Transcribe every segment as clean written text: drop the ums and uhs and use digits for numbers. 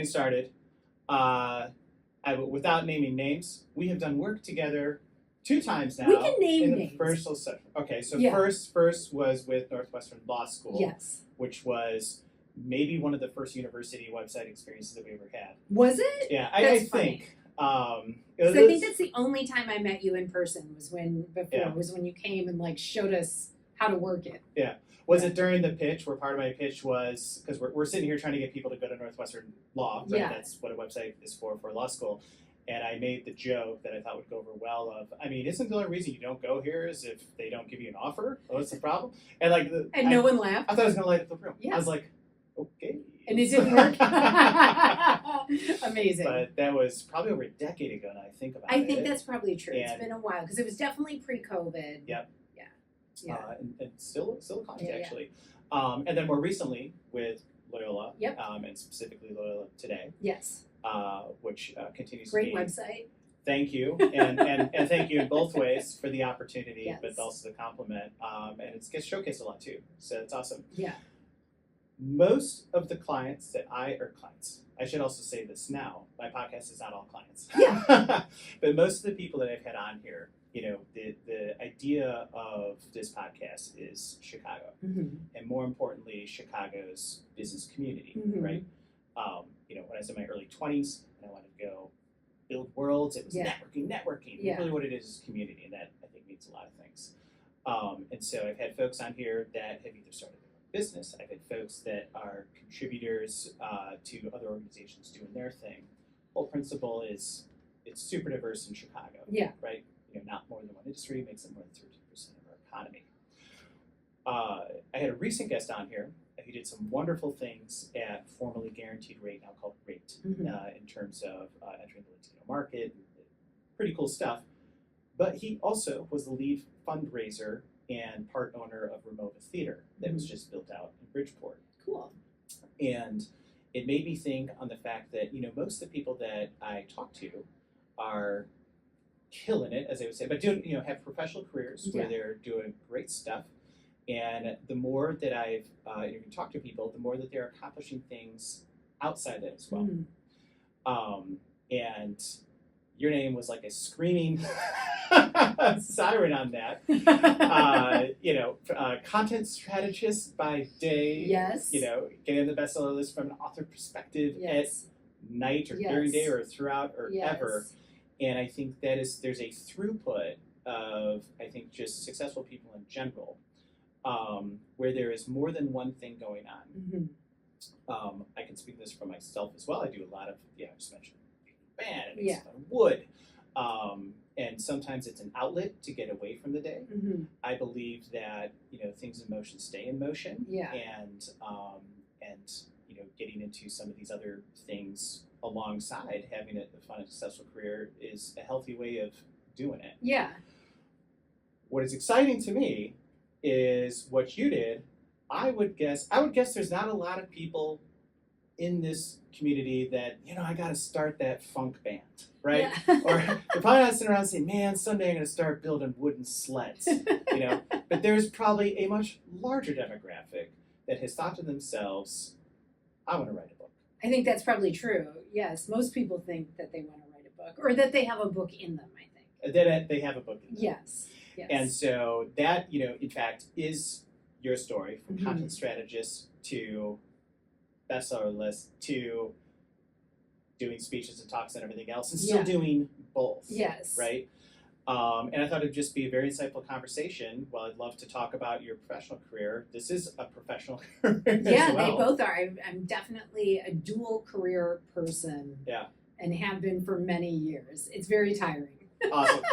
getting started, without naming names, we have done work together 2 times now. We can name in the names. First session. Okay, so Yeah. first was with Northwestern Law School, Yes. which was maybe one of the first university website experiences that we ever had. Was it? Yeah, That's I funny. think. So I think that's the only time I met you in person was when you came and like showed us how to work it. Yeah. Was it during the pitch where part of my pitch was, because we're sitting here trying to get people to go to Northwestern Law, right? Yeah. That's what a website is for law school. And I made the joke that I thought would go over well of, I mean, isn't the only reason you don't go here is if they don't give you an offer? Oh, what's the problem? And like, no one laughed. I thought I was going to light up the room. Yeah. I was like, okay. And it didn't work. Amazing. But that was probably over a decade ago now I think about it. I think that's probably true. It's And- been a while because it was definitely pre-COVID. Yep. Yeah. And still a college, Yeah, actually. And then more recently with Loyola, Yep. And specifically Loyola Today, Yes. which continues Great to be. website. Thank you, and thank you in both ways for the opportunity, Yes. but also the compliment. And it gets showcased a lot too, so it's awesome. Yeah. Most of the clients I should also say this now, my podcast is not all clients. Yeah. But most of the people that I've had on here, the idea of this podcast is Chicago, Mm-hmm. and more importantly, Chicago's business community, Mhm. right? When I was in my early 20s and I wanted to go build worlds, it was Yeah. networking. Yeah. Really what it is community, and that I think means a lot of things. And so I've had folks on here that have either started their own business, I've had folks that are contributors to other organizations doing their thing. Whole principle is it's super diverse in Chicago, Yeah. right? Not more than one industry makes it more than 13% of our economy. I had a recent guest on here who did some wonderful things at formerly guaranteed rate, now called Rate, Mhm. in terms of entering the Latino market. Pretty cool stuff. But he also was the lead fundraiser and part owner of Remova Theater that was just built out in Bridgeport. Cool. And it made me think on the fact that, most of the people that I talk to are killing it, as I would say, but doing, have professional careers where Yeah. they're doing great stuff. And the more that I've talked to people, the more that they're accomplishing things outside that as well. Mhm. And your name was like a screaming siren on that. Content strategist by day. Yes. Getting the bestseller list from an author perspective Yes. at night or Yes. during day or throughout or Yes. ever. And I think there's a throughput of, I think, just successful people in general, where there is more than one thing going on. Mm-hmm. I can speak this for myself as well. I do a lot of, I just mentioned band, and Yeah. wood. And sometimes it's an outlet to get away from the day. Mm-hmm. I believe that, things in motion stay in motion. Yeah. And getting into some of these other things alongside having a fun and successful career is a healthy way of doing it. Yeah. What is exciting to me is what you did. I would guess there's not a lot of people in this community that, I got to start that funk band, right? Yeah. Or they're probably not sitting around saying, man, someday I'm going to start building wooden sleds, But there's probably a much larger demographic that has thought to themselves, I want to write a book. I think that's probably true. Yes. Most people think that they want to write a book or that they have a book in them, I think. That they have a book in them. Yes. Yes. And so that, in fact, is your story from Mhm. content strategist to bestseller list to doing speeches and talks and everything else and still Yeah. doing both. Yes. Right? And I thought it'd just be a very insightful conversation. While I'd love to talk about your professional career, this is a professional career Yeah, as well. they both are. I'm definitely a dual career person. Yeah. And have been for many years. It's very tiring. Awesome.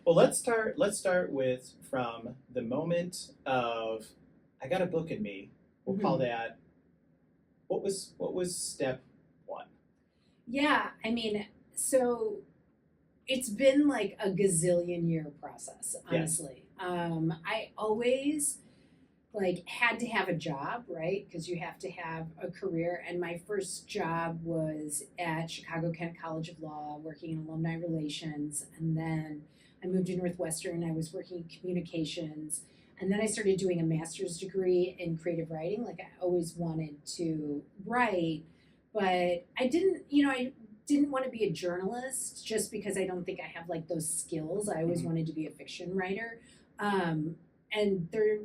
Well, let's start with from the moment of I got a book in me. We'll call that. What was step one? Yeah, I mean, so it's been like a gazillion year process, honestly. I always had to have a job, right? Because you have to have a career. And my first job was at Chicago Kent College of Law, working in alumni relations. And then I moved to Northwestern. I was working in communications. And then I started doing a master's degree in creative writing. I always wanted to write, but I didn't want to be a journalist just because I don't think I have like those skills. I always wanted to be a fiction writer. And there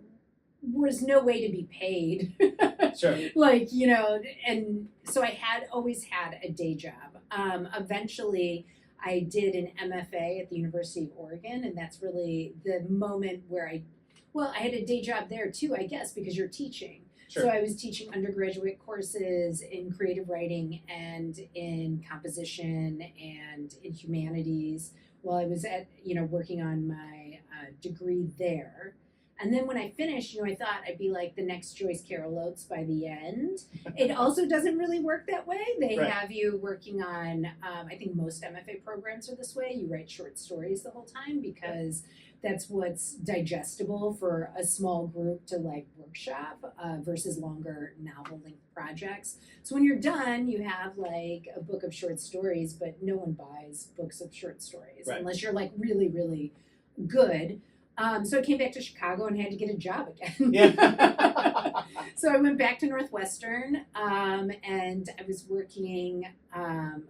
was no way to be paid. Sure. Like, and so I had always had a day job. Eventually, I did an MFA at the University of Oregon, and that's really the moment where I had a day job there too, I guess, because you're teaching. Sure. So I was teaching undergraduate courses in creative writing and in composition and in humanities while I was working on my degree there. And then when I finished, I thought I'd be like the next Joyce Carol Oates by the end. It also doesn't really work that way. They Right. have you working on, I think most MFA programs are this way. You write short stories the whole time because that's what's digestible for a small group to like workshop versus longer novel length projects. So when you're done, you have like a book of short stories, but no one buys books of short stories Right. unless you're like really, really good. So I came back to Chicago and had to get a job again. Yeah. So I went back to Northwestern and I was working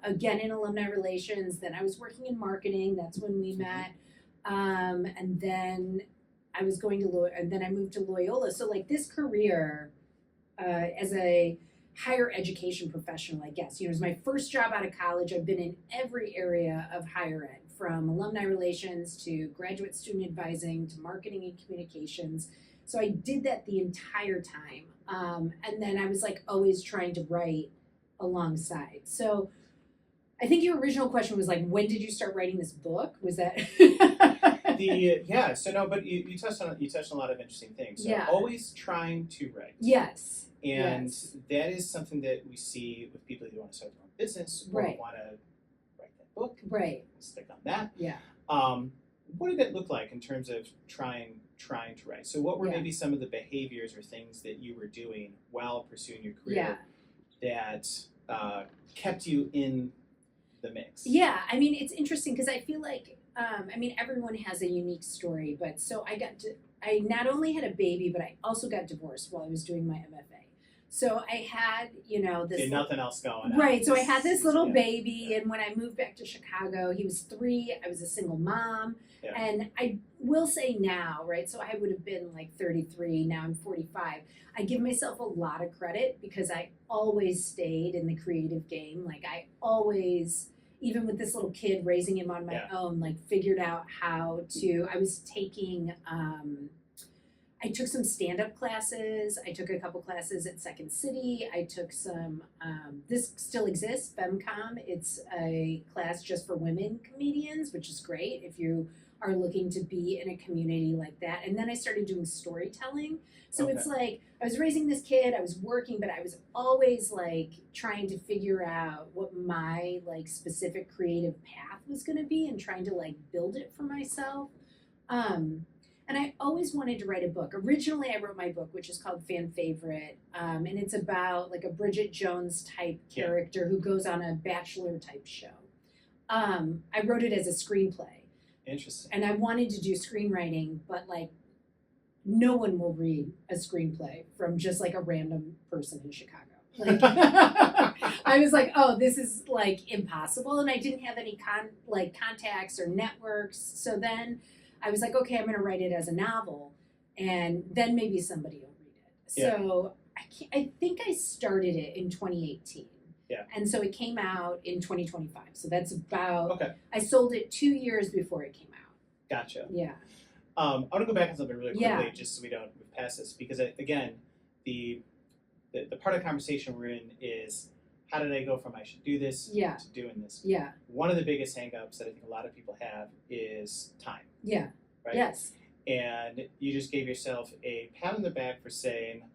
again in alumni relations. Then I was working in marketing. That's when we met. And then I was going to and then I moved to Loyola. So like this career as a higher education professional, I guess, it was my first job out of college. I've been in every area of higher ed, from alumni relations to graduate student advising to marketing and communications. So I did that the entire time. And then I was like always trying to write alongside. So I think your original question was like, when did you start writing this book? Was that? So no, but you touched on a lot of interesting things. So Yeah. always trying to write. Yes. And Yes. that is something that we see with people who want to start their own business or Right. want to write that book. Right. Stick on that. Yeah. What did it look like in terms of trying to write? So what were Yeah. maybe some of the behaviors or things that you were doing while pursuing your career that kept you in the mix? Yeah, I mean, it's interesting because I feel like, everyone has a unique story, but so I not only had a baby, but I also got divorced while I was doing my MFA. So I had, this. Okay, nothing else going on. Right, so I had this little Yeah. baby, and when I moved back to Chicago, he was 3, I was a single mom, Yeah. and I will say now, right, so I would have been like 33, now I'm 45, I give myself a lot of credit because I always stayed in the creative game, like I always, even with this little kid, raising him on my own, like figured out how to, I was taking, I took some stand-up classes. I took a couple classes at Second City. I took some, this still exists, FemCom. It's a class just for women comedians, which is great if you are looking to be in a community like that. And then I started doing storytelling. So Okay. it's like, I was raising this kid, I was working, but I was always like trying to figure out what my like specific creative path was gonna be and trying to like build it for myself. And I always wanted to write a book. Originally, I wrote my book, which is called Fan Favorite, and it's about like a Bridget Jones type character who goes on a bachelor type show. I wrote it as a screenplay. Interesting. And I wanted to do screenwriting, but like no one will read a screenplay from just like a random person in Chicago. Like, I was like, oh, this is like impossible, and I didn't have any contacts or networks. So then I was like, okay, I'm going to write it as a novel, and then maybe somebody will read it. Yeah. So I think I started it in 2018. Yeah. And so it came out in 2025. So that's about, Okay. I sold it 2 years before it came out. Gotcha. Yeah. I want to go back on something really quickly, Yeah. just so we don't move past this, because again, the part of the conversation we're in is, how did I go from I should do this Yeah. to doing this? Yeah. One of the biggest hangups that I think a lot of people have is time, Yeah. right? Yes. And you just gave yourself a pat on the back for saying,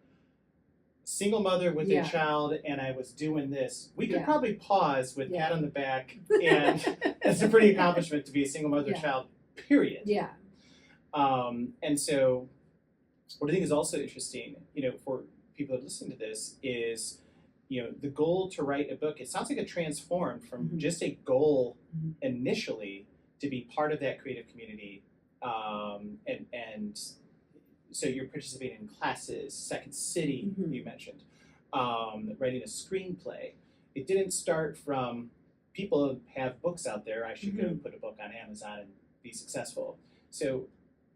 single mother with Yeah. a child, and I was doing this. We could Yeah. probably pause with Yeah. pat on the back, and it's a pretty accomplishment to be a single mother Yeah. child, period. Yeah. And so what I think is also interesting, for people that listen to this is, the goal to write a book, it sounds like it transformed from Mhm. just a goal Mhm. initially to be part of that creative community. And so you're participating in classes, Second City, Mhm. you mentioned, writing a screenplay. it didn't start from people have books out there. I should go put a book on Amazon and be successful. So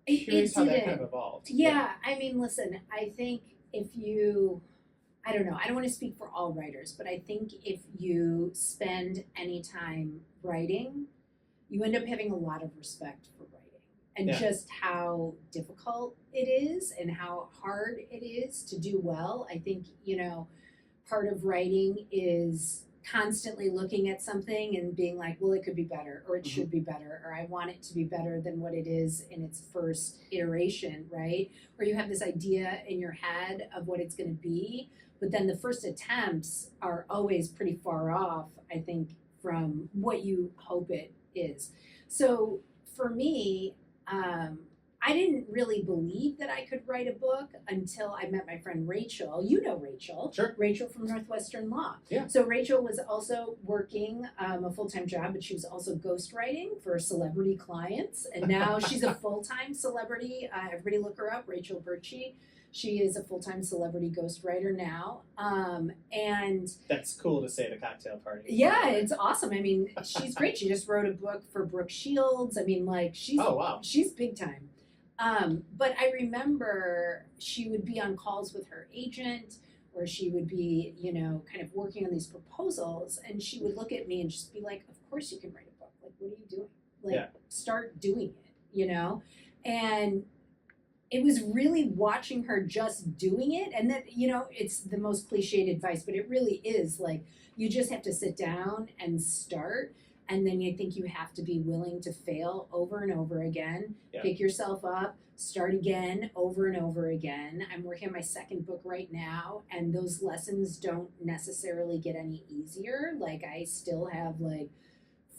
curious how that kind of evolved. Yeah, I mean, listen, I think if you, I don't know, I don't want to speak for all writers, but I think if you spend any time writing, you end up having a lot of respect for writing and just how difficult it is and how hard it is to do well. I think, you know, part of writing is constantly looking at something and being like, well, it could be better, or it should be better, or I want it to be better than what it is in its first iteration, right? Or you have this idea in your head of what it's going to be, but then the first attempts are always pretty far off, I think, from what you hope it is. So for me, I didn't really believe that I could write a book until I met my friend Rachel. You know Rachel. Sure. Rachel from Northwestern Law. Yeah. So Rachel was also working a full-time job, but she was also ghostwriting for celebrity clients. And now she's a full-time celebrity. Everybody look her up, Rachel Birchie. She is a full-time celebrity ghostwriter now. And that's cool to say at a cocktail party. Yeah, it's awesome. I mean, she's great. She just wrote a book for Brooke Shields. I mean, like, she's big time. But I remember she would be on calls with her agent, or she would be, you know, kind of working on these proposals, and she would look at me and just be like, of course you can write a book. Like, what are you doing? Like, start doing it, you know? And it was really watching her just doing it. And that, you know, it's the most cliched advice, but it really is like, you just have to sit down and start. And then you think you have to be willing to fail over and over again, pick yourself up, start again, over and over again. I'm working on my second book right now, and those lessons don't necessarily get any easier. Like, I still have like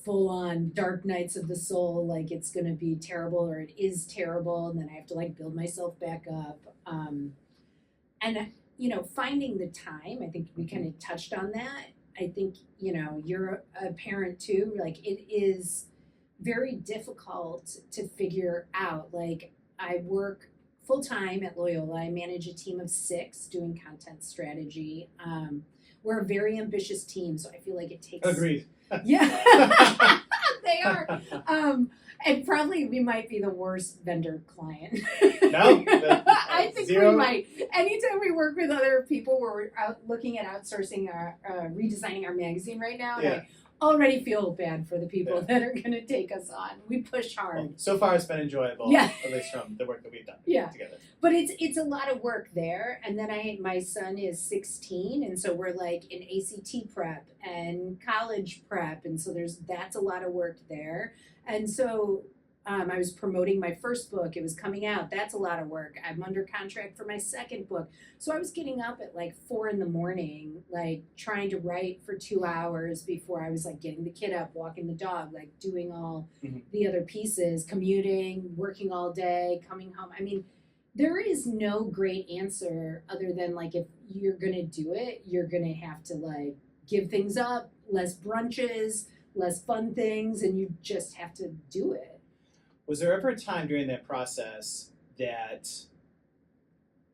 full-on dark nights of the soul, like it's gonna be terrible or it is terrible, and then I have to like build myself back up. And you know, finding the time, I think we kind of touched on that. I think, you know, you're a parent too, like it is very difficult to figure out. Like, I work full-time at Loyola. I manage a team of 6 doing content strategy. We're a very ambitious team, so I feel like it takes... Agreed. Yeah, they are. And probably we might be the worst vendor client. No, I think we might. Anytime we work with other people, where we're out looking at outsourcing our redesigning our magazine right now, and I already feel bad for the people that are going to take us on. We push hard. Well, so far, it's been enjoyable. Yeah. At least from the work that we've done together. But it's a lot of work there. And then my son is 16, and so we're like in ACT prep and college prep, and so that's a lot of work there. And so I was promoting my first book. It was coming out. That's a lot of work. I'm under contract for my second book. So I was getting up at like 4 a.m, like trying to write for 2 hours before I was like getting the kid up, walking the dog, like doing all the other pieces, commuting, working all day, coming home. I mean, there is no great answer other than like, if you're going to do it, you're going to have to like give things up, less brunches, less fun things, and you just have to do it. Was there ever a time during that process that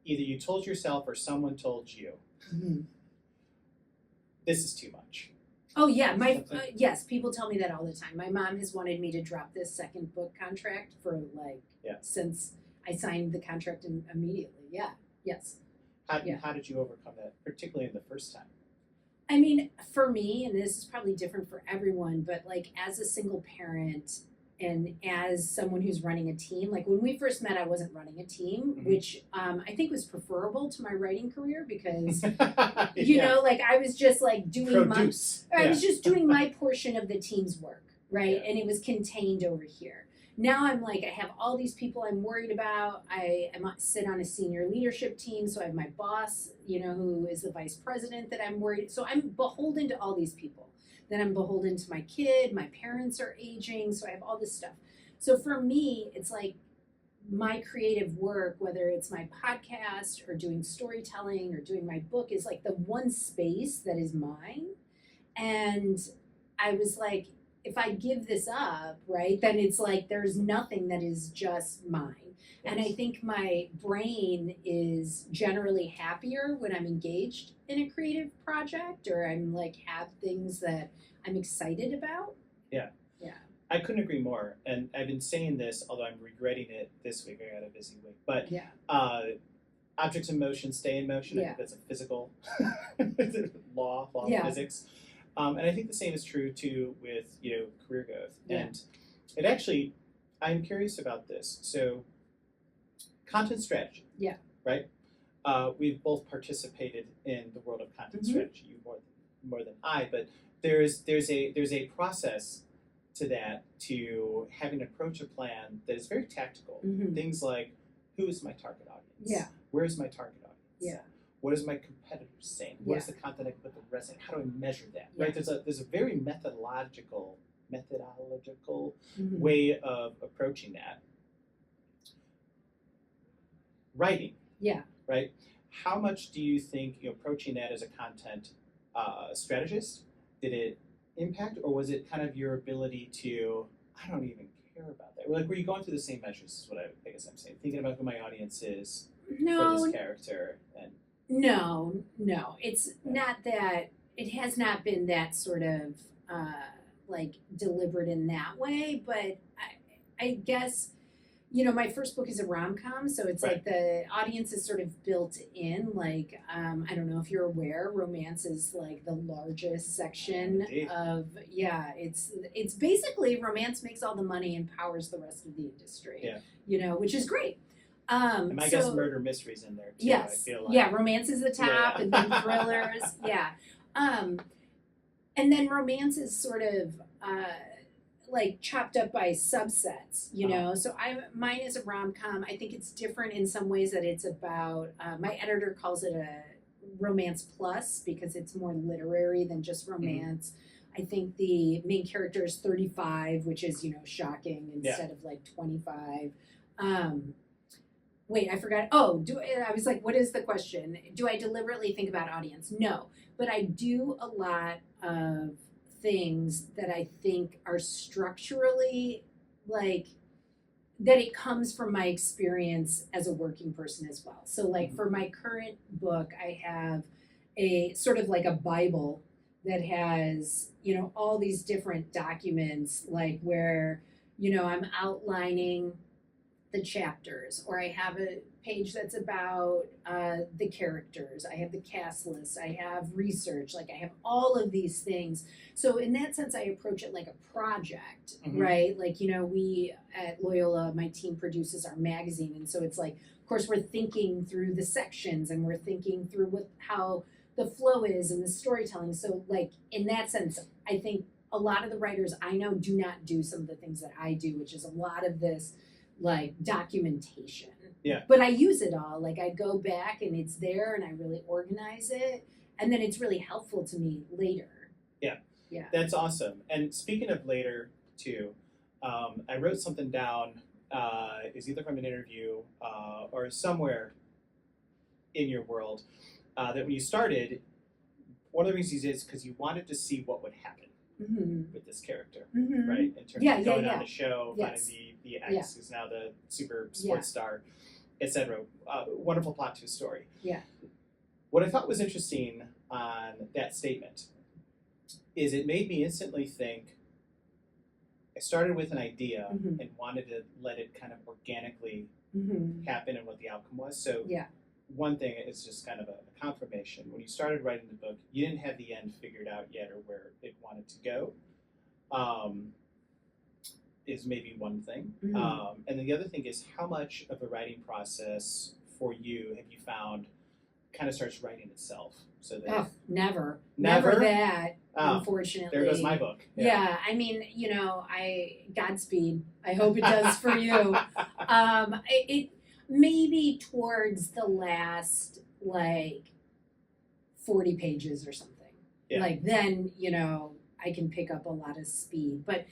either you told yourself or someone told you, this is too much? Oh yeah, yes, people tell me that all the time. My mom has wanted me to drop this second book contract for like since I signed the contract immediately. Yeah, yes. How did you overcome that, particularly in the first time? I mean, for me, and this is probably different for everyone, but like as a single parent and as someone who's running a team, like when we first met, I wasn't running a team, which I think was preferable to my writing career because, you know, like I was just like doing I was just doing my portion of the team's work, right? And it was contained over here. Now I'm like, I have all these people I'm worried about. I sit on a senior leadership team, so I have my boss, you know, who is the vice president that I'm worried. So I'm beholden to all these people. Then I'm beholden to my kid. My parents are aging, so I have all this stuff. So for me, it's like my creative work, whether it's my podcast or doing storytelling or doing my book, is like the one space that is mine. And I was like, if I give this up, right, then it's like there's nothing that is just mine. And I think my brain is generally happier when I'm engaged in a creative project or I'm like have things that I'm excited about. Yeah. Yeah. I couldn't agree more. And I've been saying this, although I'm regretting it this week. I got a busy week. But Yeah. Objects in motion stay in motion. I Yeah. think that's a physical law Yeah. of physics. And I think the same is true too with career growth. Yeah. And it actually, I'm curious about this. So, content strategy. Yeah. Right. We've both participated in the world of content strategy. You more than I, but there's a process to that, to having an approach, a plan that is very tactical. Things like, who is my target audience? Yeah. Where is my target audience? Yeah. What is my competitors saying? What is the content I put that resonate? How do I measure that? Yeah. Right? There's a very methodological way of approaching that. Writing. Yeah. Right? How much do you think approaching that as a content strategist, did it impact, or was it kind of your ability to, I don't even care about that? Like, were you going through the same measures is what I guess I'm saying, thinking about who my audience is for this character? And No, it's not that, it has not been that sort of like deliberate in that way, but I guess, my first book is a rom-com, so it's like the audience is sort of built in, like, I don't know if you're aware, romance is like the largest section of, it's basically romance makes all the money and powers the rest of the industry, which is great. And I guess murder mysteries in there too. Yes. I feel like. Yeah, romance is the top, and then thrillers. Yeah. And then romance is sort of like chopped up by subsets, So mine is a rom-com. I think it's different in some ways that it's about, my editor calls it a romance plus because it's more literary than just romance. I think the main character is 35, which is, shocking instead of like 25. Wait, I forgot. I was like, what is the question? Do I deliberately think about audience? No, but I do a lot of things that I think are structurally like, that it comes from my experience as a working person as well. So like for my current book, I have a sort of like a Bible that has, all these different documents, like where, I'm outlining the chapters, or I have a page that's about the characters. I have the cast list. I have research. Like I have all of these things. So in that sense, I approach it like a project, right? Like, we at Loyola, my team produces our magazine. And so it's like, of course, we're thinking through the sections and we're thinking through how the flow is and the storytelling. So like in that sense, I think a lot of the writers I know do not do some of the things that I do, which is a lot of this like documentation. Yeah. But I use it all. Like I go back and it's there and I really organize it. And then it's really helpful to me later. Yeah. Yeah. That's awesome. And speaking of later too, I wrote something down, is either from an interview or somewhere in your world, that when you started, one of the reasons is because you wanted to see what would happen with this character, right? In terms of going on the show, finding the ex who's now the super sports star, etc. Wonderful plot to a story. Yeah. What I thought was interesting on that statement is it made me instantly think, I started with an idea and wanted to let it kind of organically happen and what the outcome was. So one thing is just kind of a confirmation. When you started writing the book, you didn't have the end figured out yet or where it wanted to go, is maybe one thing. And then the other thing is, how much of the writing process for you have you found kind of starts writing itself? So that never that, unfortunately. There goes my book. Yeah, I mean, Godspeed. I hope it does for you. It maybe towards the last, like, 40 pages or something. Yeah. Like, then, I can pick up a lot of speed. But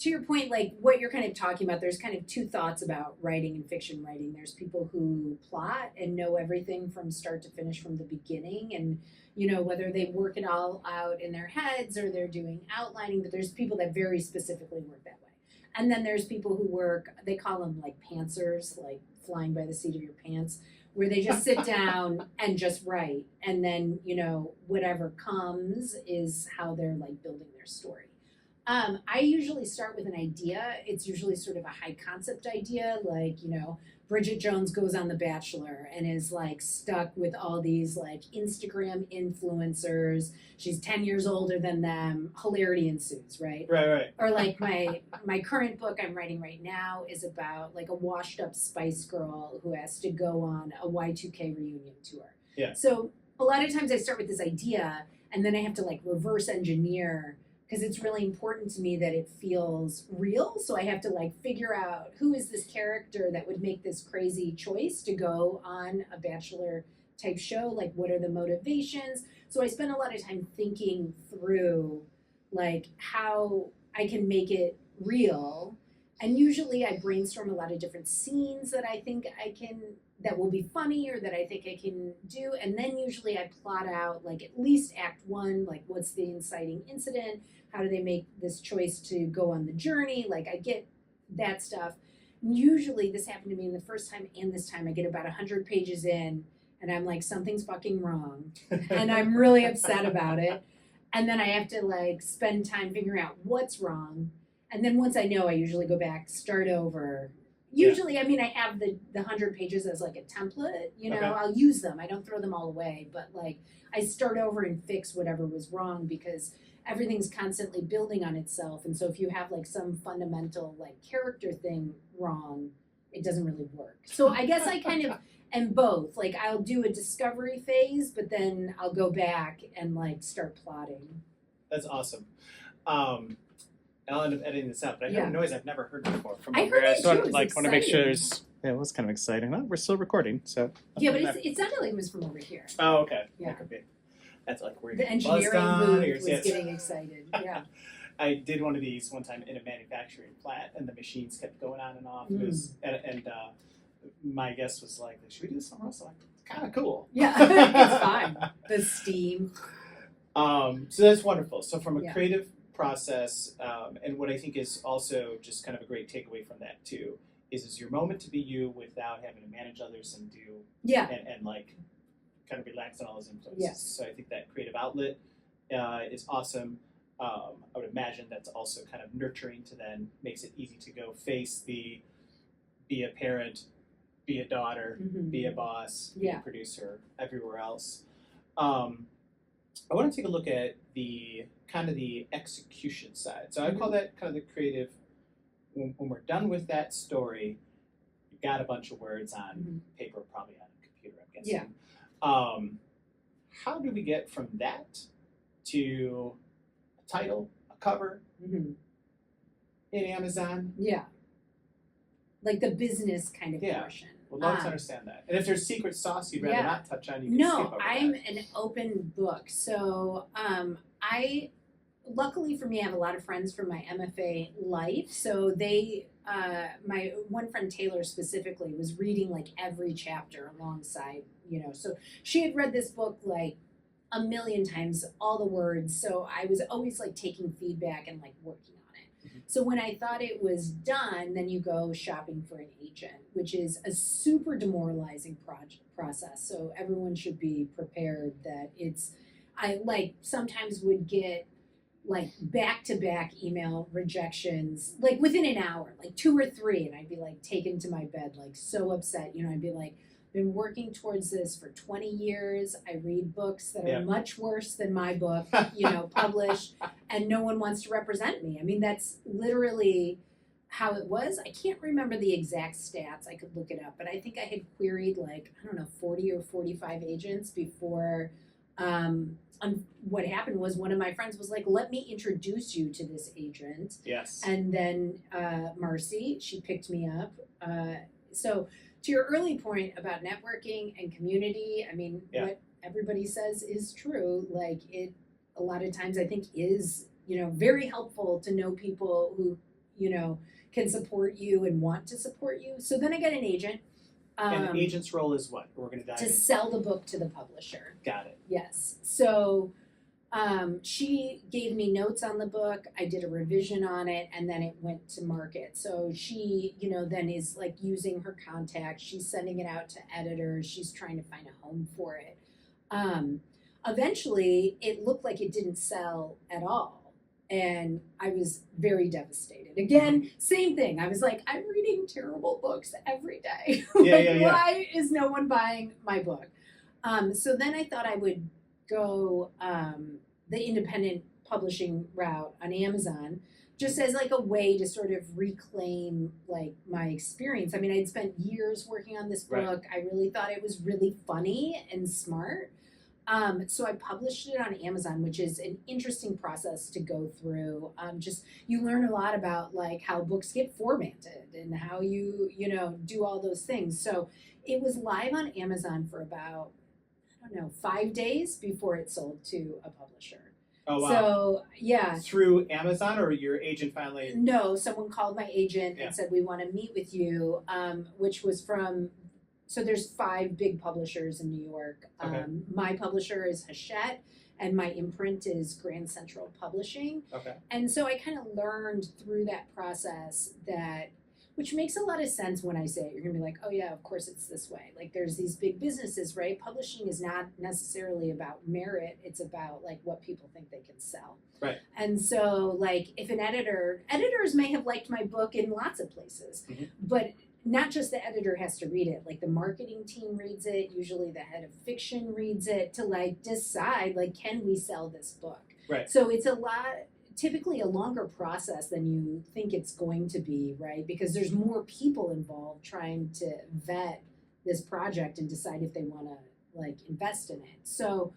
to your point, like what you're kind of talking about, there's kind of two thoughts about writing and fiction writing. There's people who plot and know everything from start to finish from the beginning, and whether they work it all out in their heads or they're doing outlining, but there's people that very specifically work that way. And then there's people who work, they call them like pantsers, like flying by the seat of your pants, where they just sit down and just write, and then whatever comes is how they're like building their story. I usually start with an idea. It's usually sort of a high concept idea, like, Bridget Jones goes on The Bachelor and is like stuck with all these like Instagram influencers. She's 10 years older than them. Hilarity ensues, right? Right. Or like my current book I'm writing right now is about like a washed up Spice Girl who has to go on a Y2K reunion tour. Yeah. So a lot of times I start with this idea and then I have to like reverse engineer, because it's really important to me that it feels real. So I have to like figure out who is this character that would make this crazy choice to go on a Bachelor type show. Like, what are the motivations? So I spend a lot of time thinking through like how I can make it real. And usually I brainstorm a lot of different scenes that I think that will be funny or that I think I can do. And then usually I plot out like at least act one, like what's the inciting incident? How do they make this choice to go on the journey? Like I get that stuff. Usually this happened to me in the first time and this time I get about 100 pages in and I'm like, something's fucking wrong. And I'm really upset about it. And then I have to like spend time figuring out what's wrong. And then once I know, I usually go back, start over. Usually, I mean, I have the 100 pages as like a template, Okay. I'll use them. I don't throw them all away, but like I start over and fix whatever was wrong, because everything's constantly building on itself. And so if you have like some fundamental like character thing wrong, it doesn't really work. So I guess I kind of am both. Like I'll do a discovery phase, but then I'll go back and like start plotting. That's awesome. I'll end up editing this out, but I heard Yeah. a noise I've never heard before from I over heard here. it just want too. to It's want to make sure exciting. there's. Yeah, it was kind of exciting. Oh, we're still recording, so. Yeah, but it sounded like it was from over here. Oh, okay. Yeah. That could be. That's like we're The getting engineering buzzed on, booth or- was yes. getting excited. Yeah. I did one of these one time in a manufacturing plant, and the machines kept going on and off. It was, and my guest was like, "Should we do something else?" I'm like, it's kind of cool. Yeah, it's fine. The steam. So that's wonderful. So from a Yeah. creative process, and what I think is also just kind of a great takeaway from that too, is your moment to be you without having to manage others and do Yeah. and like kind of relax on all those influences. Yes. So I think that creative outlet is awesome. I would imagine that's also kind of nurturing to then makes it easy to go face be a parent, be a daughter, Mhm. be a boss, be Yeah. a producer, everywhere else. I want to take a look at the kind of the execution side. So I call that kind of the creative. When we're done with that story, you've got a bunch of words on paper, probably on a computer, I'm guessing. Yeah. How do we get from that to a title, a cover Mhm. in Amazon? Yeah. Like the business kind of Yeah. portion. We'd love to understand that. And if there's secret sauce you'd rather Yeah. not touch on, you can skip No, over I'm that. an open book. So I, luckily for me, I have a lot of friends from my MFA life. So they, my one friend Taylor specifically was reading like every chapter alongside, so she had read this book like a million times, all the words. So I was always like taking feedback and like working on it. Mhm. So when I thought it was done, then you go shopping for an agent, which is a super demoralizing process. So everyone should be prepared that I like sometimes would get like back-to-back email rejections, like within an hour, like 2 or 3, and I'd be like taken to my bed, like so upset. I'd be like, been working towards this for 20 years. I read books that Yeah. are much worse than my book, published, and no one wants to represent me. I mean, that's literally how it was. I can't remember the exact stats. I could look it up, but I think I had queried like, 40 or 45 agents before. What happened was one of my friends was like, let me introduce you to this agent. Yes. And then Marcy, she picked me up. So to your early point about networking and community, I mean, Yeah. what everybody says is true. Like it, a lot of times I think is, very helpful to know people who, can support you and want to support you. So then I got an agent. And an agent's role is what? We're going to dive to in. sell the book to the publisher. Got it. Yes. So she gave me notes on the book. I did a revision on it, and then it went to market. So she, then is like using her contacts. She's sending it out to editors. She's trying to find a home for it. Eventually, it looked like it didn't sell at all. And I was very devastated. Again, same thing. I was like, I'm reading terrible books every day. Why is no one buying my book? So then I thought I would go the independent publishing route on Amazon, just as like a way to sort of reclaim like my experience. I mean, I'd spent years working on this book. I really thought it was really funny and smart. So I published it on Amazon, which is an interesting process to go through. Just you learn a lot about like how books get formatted and how you do all those things. So it was live on Amazon for about 5 days before it sold to a publisher. Oh wow! So yeah, through Amazon, or your agent finally? No, someone called my agent and said we want to meet with you, which was from. So there's 5 big publishers in New York. Okay. My publisher is Hachette, and my imprint is Grand Central Publishing. Okay. And so I kind of learned through that process which makes a lot of sense when I say it. You're going to be like, oh yeah, of course it's this way. Like there's these big businesses, right? Publishing is not necessarily about merit. It's about like what people think they can sell. Right. And so like if editors may have liked my book in lots of places, but not just the editor has to read it, like the marketing team reads it, usually the head of fiction reads it to like decide like, can we sell this book? Right. So it's typically a longer process than you think it's going to be, right? Because there's more people involved trying to vet this project and decide if they want to like invest in it. So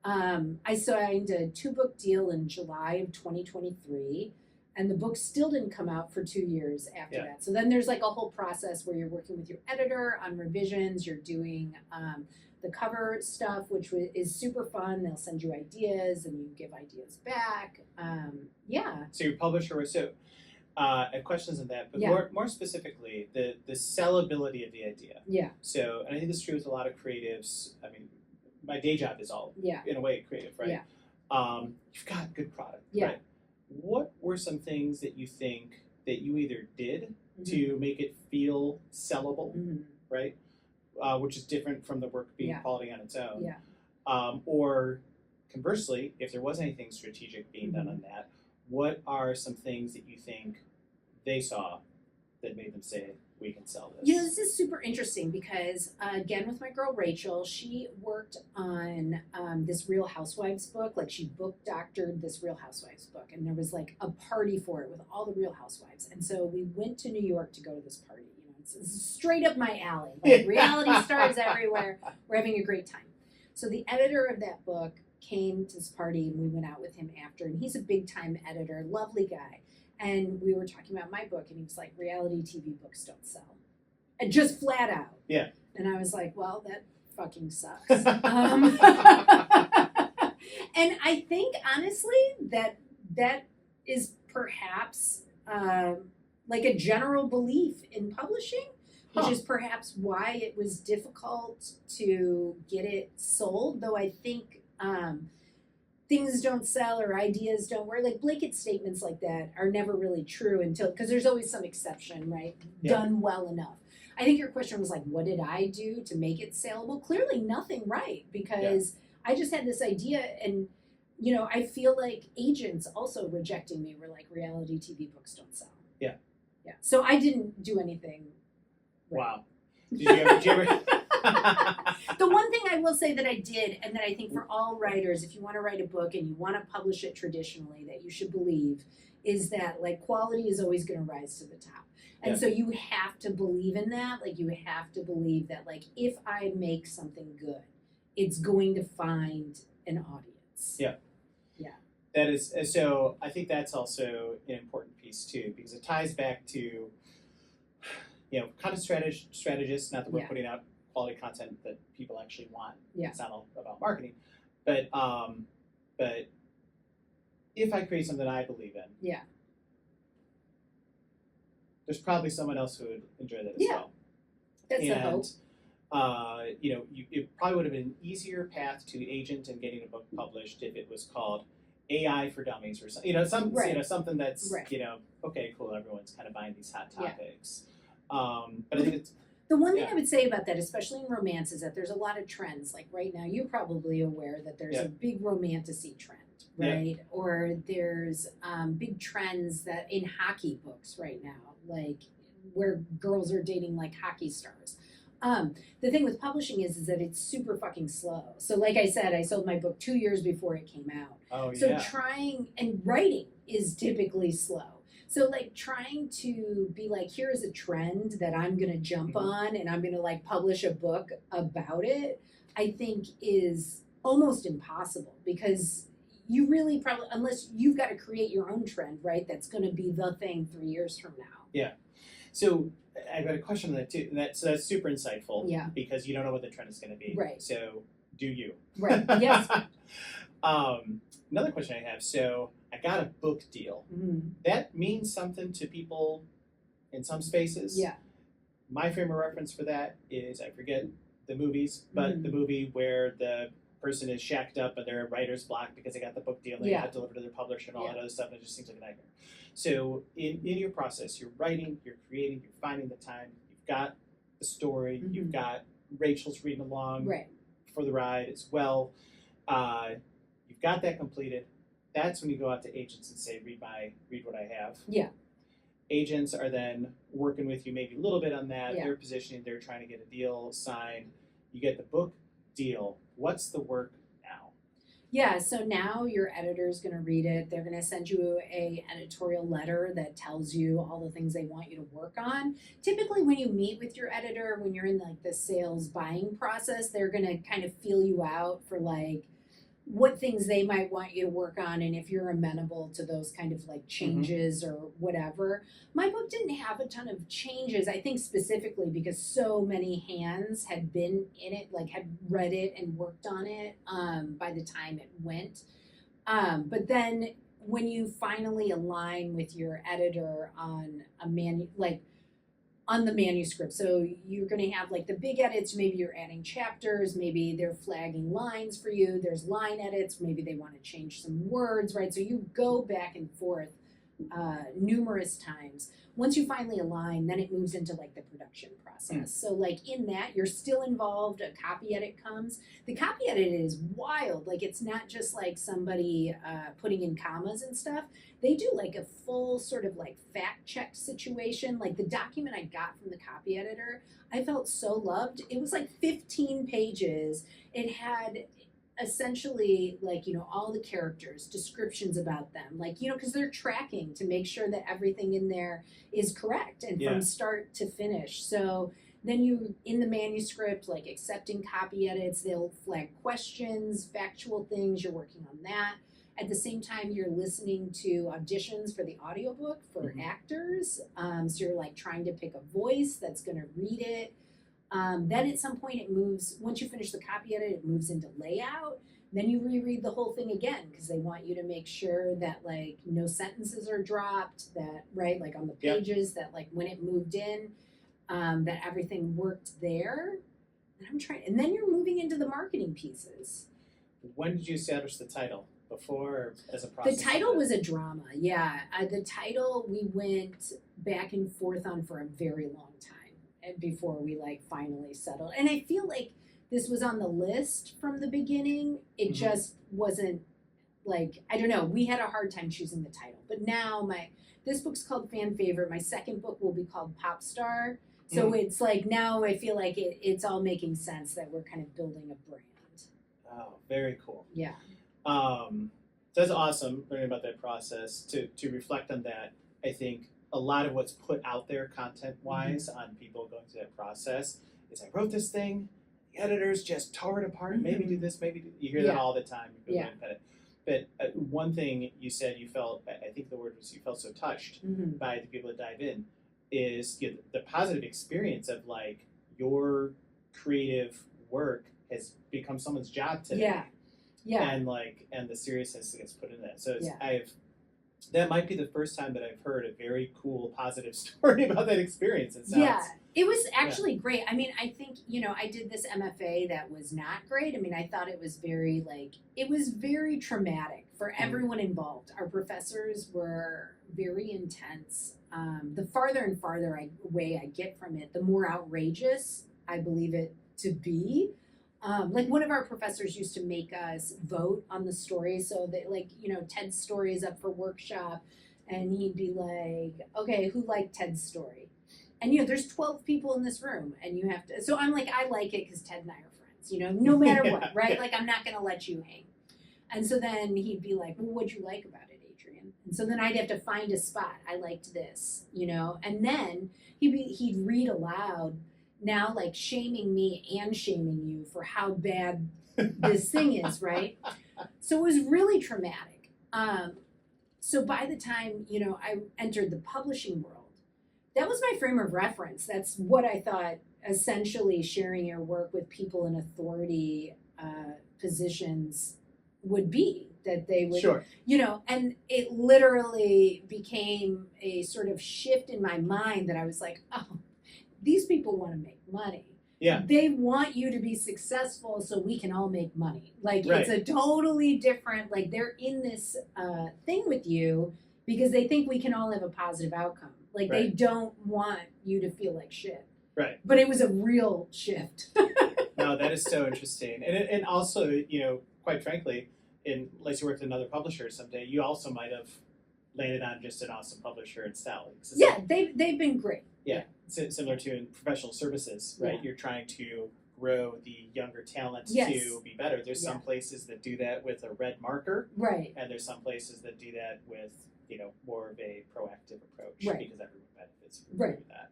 I signed a 2-book deal in July of 2023. And the book still didn't come out for 2 years after that. So then there's like a whole process where you're working with your editor on revisions. You're doing the cover stuff, which is super fun. They'll send you ideas and you give ideas back. So your publisher was I have questions on that, but more specifically, the sellability of the idea. Yeah. So, and I think this is true with a lot of creatives. I mean, my day job is all in a way creative, right? Yeah. You've got a good product, yeah. right? What were some things that you think that you either did to make it feel sellable, right? Which is different from the work being quality on its own. Yeah. Or conversely, if there was anything strategic being done on that, what are some things that you think they saw that made them say, we can sell this? This is super interesting because, again, with my girl Rachel, she worked on this Real Housewives book. Like, she book doctored this Real Housewives book, and there was, like, a party for it with all the Real Housewives. And so we went to New York to go to this party. It's straight up my alley. Like, reality stars everywhere. We're having a great time. So the editor of that book came to this party, and we went out with him after. And he's a big-time editor, lovely guy. And we were talking about my book, and he was like, reality TV books don't sell. And just flat out. Yeah. And I was like, well, that fucking sucks. And I think, honestly, that is perhaps like a general belief in publishing, which is perhaps why it was difficult to get it sold, though I think things don't sell or ideas don't work. Like blanket statements like that are never really true because there's always some exception, right? Yeah. Done well enough. I think your question was like, what did I do to make it saleable? Clearly nothing, right? Because I just had this idea and, I feel like agents also rejecting me were like, reality TV books don't sell. Yeah. Yeah. So I didn't do anything. Right. Wow. Did you ever The one thing I will say that I did, and that I think for all writers, if you want to write a book and you want to publish it traditionally, that you should believe is that like quality is always going to rise to the top. And so you have to believe in that. Like you have to believe that like if I make something good, it's going to find an audience. Yeah. Yeah. That is, so I think that's also an important piece too, because it ties back to, content strategists, not that we're putting out quality content that people actually want. Yeah. It's not all about marketing. But if I create something I believe in, there's probably someone else who would enjoy that as Yeah. well. That's the hope. You know, it probably would have been an easier path to agent and getting a book published if it was called AI for Dummies or something. You know, Right. you know, something that's Right. you know, okay, cool. Everyone's kind of buying these hot Yeah. topics. But I think it's The one thing Yeah. I would say about that, especially in romance, is that there's a lot of trends. Like right now, you're probably aware that there's Yeah. a big romantasy trend, Yeah. right? Or there's big trends that in hockey books right now, like where girls are dating like hockey stars. The thing with publishing is that it's super fucking slow. So, like I said, I sold my book 2 years before it came out. oh So yeah, trying and writing is typically slow. So like trying to be like, here is a trend that I'm gonna jump Mhm. on and I'm gonna like publish a book about it, I think is almost impossible because you really probably unless you've got to create your own trend, right? That's gonna be the thing 3 years from now. So I've got a question on that too. So that's super insightful. Yeah. Because you don't know what the trend is going to be. Right. So do you? Right. Yes. Another question I have. So I got a book deal. Mhm. That means something to people in some spaces. Yeah. My frame of reference for that is I forget the movies, but Mhm. the movie where the person is shacked up and they're writer's block because they got the book deal and they Yeah. got it delivered to their publisher and all Yeah. that other stuff. And it just seems like a nightmare. So in your process, you're writing, you're creating, you're finding the time. You've got the story. Mhm. You've got Rachel's reading along Right. for the ride as well. You've got that completed. That's when you go out to agents and say, read what I have. Yeah. Agents are then working with you maybe a little bit on that. Yeah. They're positioning, they're trying to get a deal signed. You get the book deal. What's the work now? Yeah, so now your editor is going to read it. They're going to send you a editorial letter that tells you all the things they want you to work on. Typically when you meet with your editor, when you're in like the sales buying process, they're going to kind of feel you out for like what things they might want you to work on and if you're amenable to those kind of like changes or whatever. My book didn't have a ton of changes, I think specifically because so many hands had been in it, like had read it and worked on it by the time it went. But then when you finally align with your editor on on the manuscript. So you're going to have like the big edits, maybe you're adding chapters, maybe they're flagging lines for you. There's line edits, maybe they want to change some words, right? So you go back and forth numerous times. Once you finally align, then it moves into like the production process. So like in that, you're still involved, a copy edit comes. The copy edit is wild. Like it's not just like somebody putting in commas and stuff. They do like a full sort of like fact check situation. Like the document I got from the copy editor, I felt so loved. It was like 15 pages. It had essentially like, you know, all the characters, descriptions about them, like, you know, because they're tracking to make sure that everything in there is correct and Yeah. from start to finish. So then you, in the manuscript, like accepting copy edits, they'll flag questions, factual things, you're working on that. At the same time, you're listening to auditions for the audiobook for actors. So you're like trying to pick a voice that's going to read it. Then at some point it moves, once you finish the copy edit, it moves into layout. Then you reread the whole thing again because they want you to make sure that like no sentences are dropped, that, right, like on the pages, that like when it moved in, that everything worked there. And then you're moving into the marketing pieces. When did you establish the title? Before or as a process? The title was a drama, yeah. The title we went back and forth on for a very long time before we like finally settled. And I feel like this was on the list from the beginning. It just wasn't like, I don't know, we had a hard time choosing the title. But now this book's called Fan Favorite. My second book will be called Pop Star. So it's like now I feel like it's all making sense that we're kind of building a brand. Oh, very cool. Yeah. That's awesome learning about that process. To reflect on that, I think a lot of what's put out there content-wise on people going through that process is I wrote this thing, the editors just tore it apart, maybe do this, you hear that all the time. But one thing you said you felt, I think the word was you felt so touched by the people that dive in, is the positive experience of like your creative work has become someone's job today. Yeah. And the seriousness that gets put in that. So that might be the first time that I've heard a very cool, positive story about that experience. It sounds, Yeah, it was actually great. I mean, I think, I did this MFA that was not great. I mean, I thought it was very, it was very traumatic for everyone involved. Our professors were very intense. The farther and farther away I get from it, the more outrageous I believe it to be. One of our professors used to make us vote on the story. So that, Ted's story is up for workshop, and he'd be like, okay, who liked Ted's story? And, there's 12 people in this room, and you have to. So I'm like, I like it because Ted and I are friends, no matter what, right? Like, I'm not going to let you hang. And so then he'd be like, well, what'd you like about it, Adrienne? And so then I'd have to find a spot. I liked this, and then he'd read aloud, now like shaming me and shaming you for how bad this thing is, right? So it was really traumatic. So by the time, I entered the publishing world, that was my frame of reference. That's what I thought essentially sharing your work with people in authority positions would be. That they would, sure. And it literally became a sort of shift in my mind that I was like, oh, these people want to make money. Yeah. They want you to be successful so we can all make money. Like, right. It's a totally different, they're in this thing with you because they think we can all have a positive outcome. Like, right. They don't want you to feel like shit. Right. But it was a real shift. No, that is so interesting. And also, quite frankly, unless you worked at another publisher someday, you also might have landed on just an awesome publisher in Sally. Yeah, they've been great. Yeah, similar to in professional services, right? Yeah. You're trying to grow the younger talent yes. to be better. There's some places that do that with a red marker, right? And there's some places that do that with more of a proactive approach, right? Because everyone benefits from right. doing that.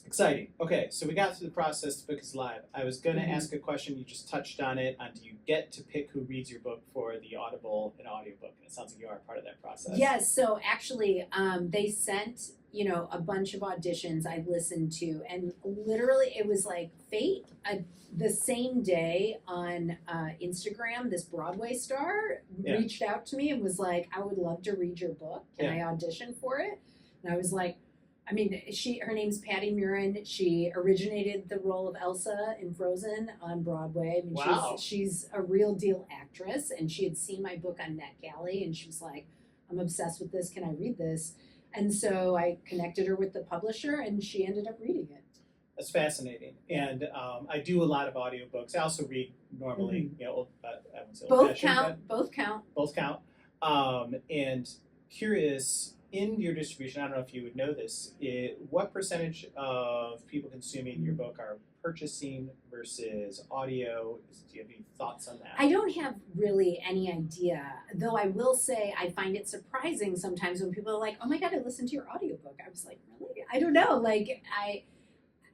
Exciting. Okay, so we got through the process. The book is live. I was going to ask a question. You just touched on it. Do you get to pick who reads your book for the Audible and audiobook? And it sounds like you are part of that process. Yes. So actually, they sent a bunch of auditions I listened to, and literally it was like fate. The same day on Instagram, this Broadway star reached out to me and was like, "I would love to read your book. Can I audition for it?" And I was like, her name's Patty Murin. She originated the role of Elsa in Frozen on Broadway. Wow. She's a real deal actress, and she had seen my book on NetGalley, and she was like, I'm obsessed with this. Can I read this? And so I connected her with the publisher, and she ended up reading it. That's fascinating. And I do a lot of audiobooks. I also read normally, I wouldn't say both count. Both count. Both count. And curious, in your distribution, I don't know if you would know this, what percentage of people consuming your book are purchasing versus audio? Do you have any thoughts on that? I don't have really any idea, though I will say I find it surprising sometimes when people are like, oh my God, I listened to your audiobook. I was like, really? I don't know.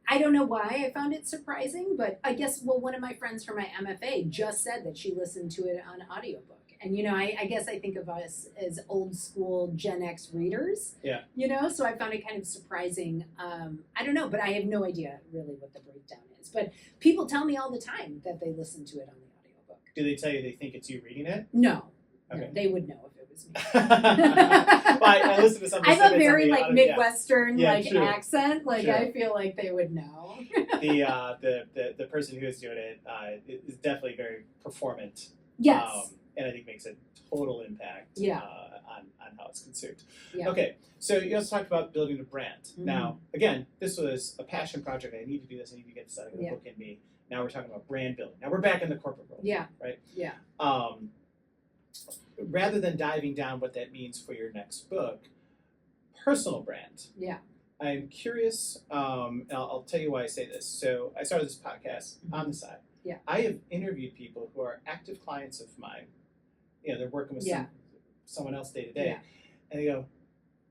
I don't know why I found it surprising, but I guess, one of my friends from my MFA just said that she listened to it on audiobook. And, I guess I think of us as old school Gen X readers. Yeah. So I found it kind of surprising. I don't know, but I have no idea really what the breakdown is. But people tell me all the time that they listen to it on the audiobook. Do they tell you they think it's you reading it? No. Okay. No, they would know if it was me. I listen to some. I have a very Midwestern true. accent. True. I feel like they would know. The person who is doing it is definitely very performant. Yes. And I think makes a total impact on how it's consumed. Yeah. Okay, so you also talked about building a brand. Mm-hmm. Now, again, this was a passion project. I need to do this. I need to get this out of the book in me. Now we're talking about brand building. Now we're back in the corporate world. Yeah. Right? Yeah. Rather than diving down what that means for your next book, personal brand. Yeah. I'm curious, and I'll tell you why I say this. So I started this podcast on the side. Yeah. I have interviewed people who are active clients of mine. They're working with someone else day to day. And they go,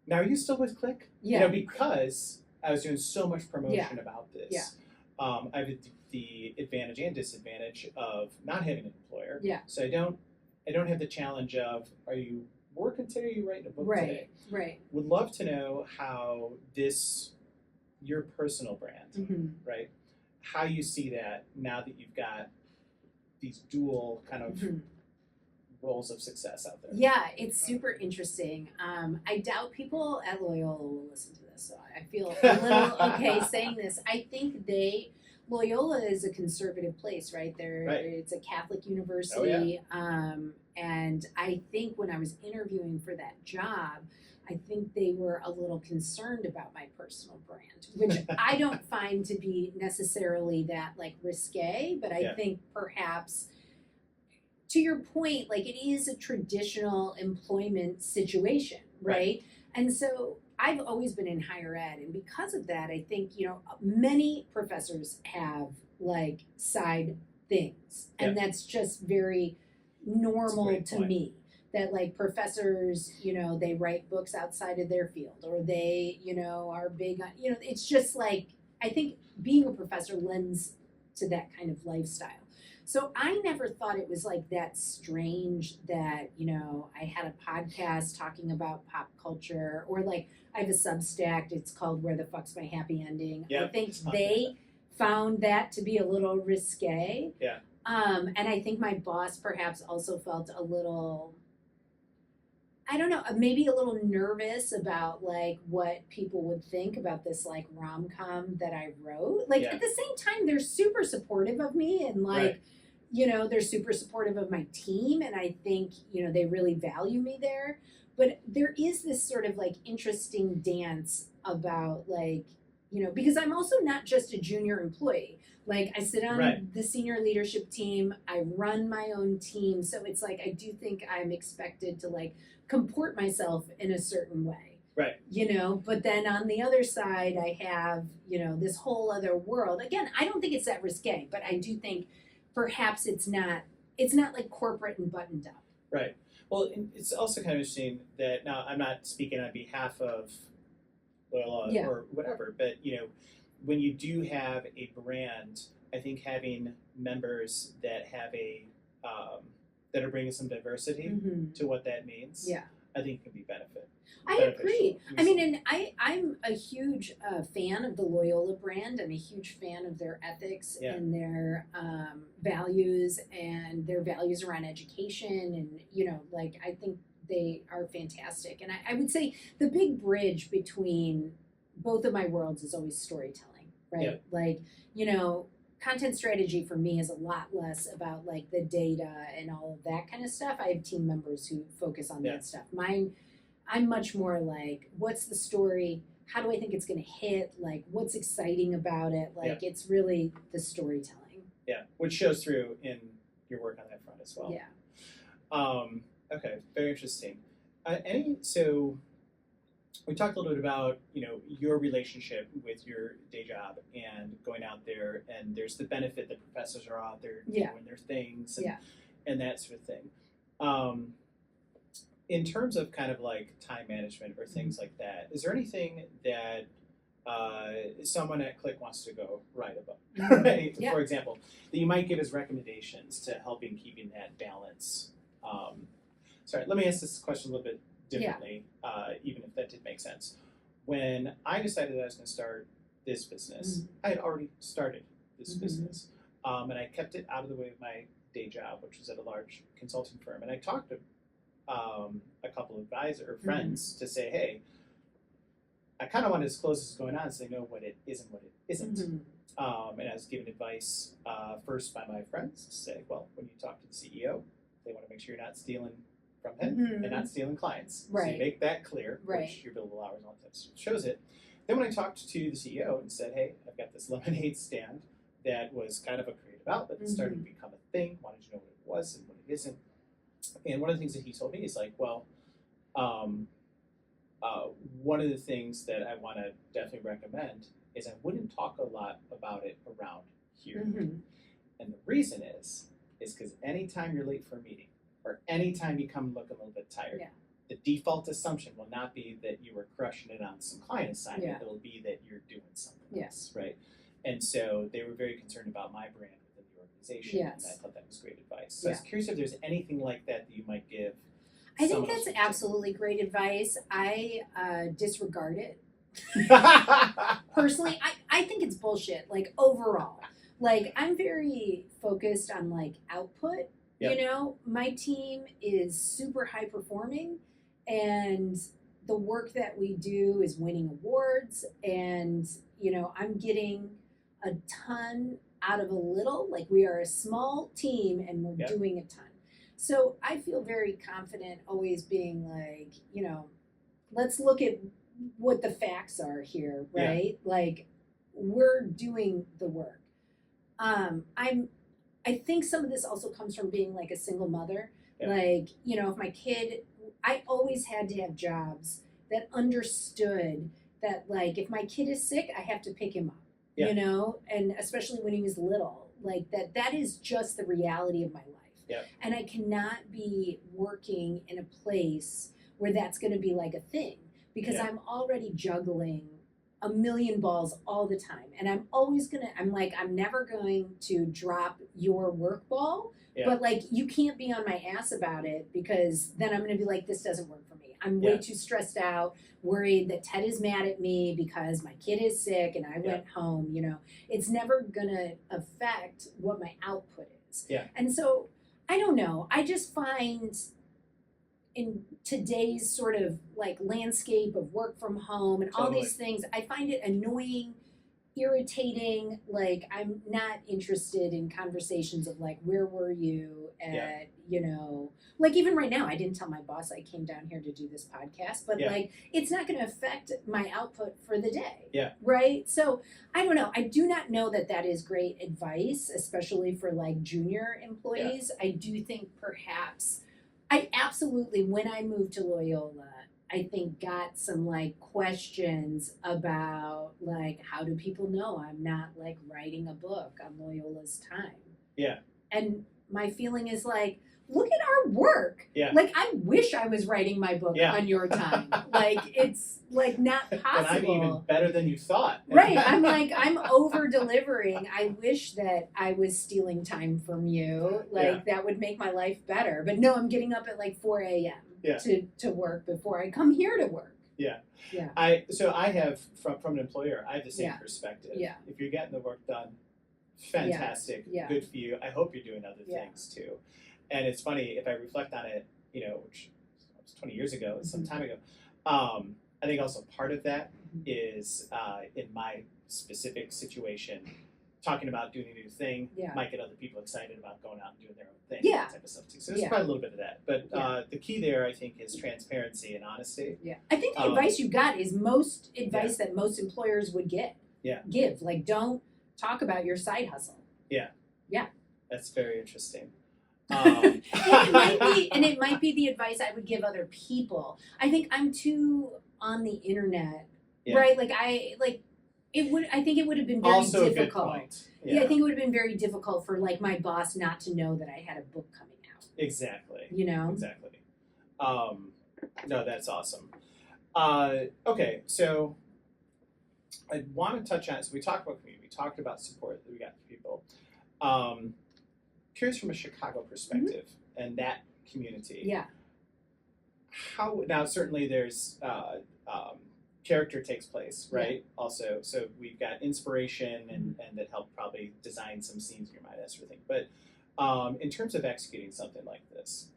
now are you still with Clique? Yeah. Because I was doing so much promotion about this. Yeah. I have the advantage and disadvantage of not having an employer. Yeah. So I don't have the challenge of, are you working today or are you writing a book today? Right. Would love to know how your personal brand, right? How you see that now that you've got these dual kind of roles of success out there. Yeah, it's super interesting. I doubt people at Loyola will listen to this, so I feel a little okay saying this. I think Loyola is a conservative place, right? It's a Catholic university. And I think when I was interviewing for that job, I think they were a little concerned about my personal brand, which I don't find to be necessarily that like risque, but I think perhaps to your point, like it is a traditional employment situation, right? And so I've always been in higher ed, and because of that, I think, many professors have like side things, and that's just very normal to me. That like professors, they write books outside of their field, or they, are big on, it's just like, I think being a professor lends to that kind of lifestyle. So I never thought it was like that strange that, I had a podcast talking about pop culture, or like I have a Substack, it's called Where the Fuck's My Happy Ending. I think they found that to be a little risque. And I think my boss perhaps also felt a little, I don't know, maybe a little nervous about like what people would think about this like rom-com that I wrote. Like at the same time, they're super supportive of me, and like, they're super supportive of my team, and I think, they really value me there. But there is this sort of like interesting dance about like, because I'm also not just a junior employee. Like I sit on the senior leadership team, I run my own team. So it's like, I do think I'm expected to like comport myself in a certain way. But then on the other side, I have, this whole other world. Again, I don't think it's that risque, but I do think perhaps it's not like corporate and buttoned up. Right. Well, it's also kind of interesting that, now I'm not speaking on behalf of Loyola or whatever, but when you do have a brand, I think having members that have that are bringing some diversity to what that means, I think can be beneficial. I agree. I mean, and I'm a huge fan of the Loyola brand. I'm a huge fan of their ethics and their values, and their values around education. And, like, I think they are fantastic. And I would say the big bridge between both of my worlds is always storytelling, right? Like, content strategy for me is a lot less about like the data and all of that kind of stuff. I have team members who focus on that stuff. I'm much more like, what's the story? How do I think it's going to hit? Like, what's exciting about it? Like, it's really the storytelling. Yeah, which shows through in your work on that front as well. Okay, very interesting. So we talked a little bit about, your relationship with your day job and going out there, and there's the benefit that professors are out there doing their things and that sort of thing. In terms of kind of like time management or things like that, is there anything that someone at Clique wants to go write about, right? For example, that you might give as recommendations to helping keeping that balance? Sorry, let me ask this question a little bit differently, even if that did make sense. When I decided I was going to start this business, I had already started this business, and I kept it out of the way of my day job, which was at a large consulting firm. And I talked to a couple of advisors or friends to say, hey, I kind of want to disclose this is going on so they know what it is and what it isn't. And I was given advice first by my friends to say, well, when you talk to the CEO, they want to make sure you're not stealing from him and not stealing clients. So you make that clear, which your billable hours and all that shows it. Then when I talked to the CEO and said, hey, I've got this lemonade stand that was kind of a creative outlet that started to become a thing, wanted to know what it was and what it isn't. And one of the things that he told me is like, well, one of the things that I want to definitely recommend is I wouldn't talk a lot about it around here. And the reason is because anytime you're late for a meeting or anytime you come looking a little bit tired, the default assumption will not be that you were crushing it on some client assignment. It'll be that you're doing something else, right? And so they were very concerned about my brand within the organization, and I thought that was great advice. So I was curious if there's anything like that that you might give. I think that's absolutely great advice. I disregard it. Personally, I think it's bullshit, like overall. Like, I'm very focused on like output Yep. You know, my team is super high performing, and the work that we do is winning awards, and you know, I'm getting a ton out of a little. Like, we are a small team and we're Yep. doing a ton. So I feel very confident always being like, you know, let's look at what the facts are here, Yeah. right? Like, we're doing the work. I think some of this also comes from being like a single mother. Yeah. Like, you know, if my kid, I always had to have jobs that understood that, like, if my kid is sick, I have to pick him up. Yeah. You know, and especially when he was little, like that is just the reality of my life. Yeah. And I cannot be working in a place where that's going to be like a thing, because Yeah. I'm already juggling a million balls all the time. And I'm like, I'm never going to drop your work ball, Yeah. but like, you can't be on my ass about it, because then I'm going to be like, this doesn't work for me. I'm way Yeah. too stressed out, worried that Ted is mad at me because my kid is sick and I went home. You know, it's never going to affect what my output is. Yeah. And so I don't know. I just find in today's sort of like landscape of work from home and all Totally. these things, I find it annoying, irritating. Like, I'm not interested in conversations of like, where were you at, you know, like even right now, I didn't tell my boss I came down here to do this podcast, but like, it's not going to affect my output for the day. Yeah. Right. So I don't know. I do not know that that is great advice, especially for like junior employees. I do think perhaps I absolutely, when I moved to Loyola, I think got some like questions about like, how do people know I'm not like writing a book on Loyola's time? Yeah. And my feeling is like, look at our work. Yeah. Like, I wish I was writing my book on your time. Like, it's like not possible. And I'm even better than you thought. Right. I'm like, I'm over delivering. I wish that I was stealing time from you. Like, that would make my life better. But no, I'm getting up at like 4 a.m. to work before I come here to work. Yeah. Yeah. I have from an employer, I have the same perspective. Yeah. If you're getting the work done, fantastic. Yeah. Good for you. I hope you're doing other things too. And it's funny, if I reflect on it, you know, which was 20 years ago, some time ago, I think also part of that is in my specific situation, talking about doing a new thing might get other people excited about going out and doing their own thing, that type of stuff too. So there's probably a little bit of that. But the key there, I think, is transparency and honesty. Yeah. I think the advice you got is most advice that most employers would give. Like, don't talk about your side hustle. Yeah. Yeah. That's very interesting. And it might be the advice I would give other people. I think I'm too on the internet, right? Like, I think it would have been very also difficult. A good point. Yeah, I think it would have been very difficult for like my boss not to know that I had a book coming out. Exactly. You know? Exactly. No, that's awesome. Okay, so I want to touch on, so we talked about community, we talked about support that we got for people. Curious from a Chicago perspective and that community. Yeah. How, now certainly there's, character takes place, right? Also, so we've got inspiration and that helped probably design some scenes in your mind, that sort of thing. But in terms of executing something like this,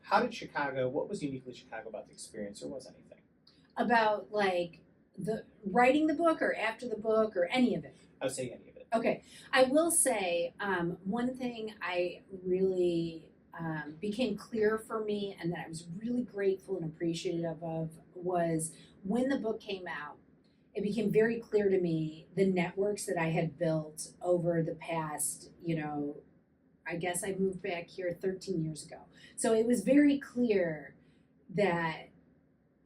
how did Chicago, what was uniquely Chicago about the experience, or was anything? About like the writing the book or after the book or any of it? I would say any of it. Okay. I will say one thing I really became clear for me and that I was really grateful and appreciative of was when the book came out, it became very clear to me the networks that I had built over the past, you know, I guess I moved back here 13 years ago. So it was very clear that,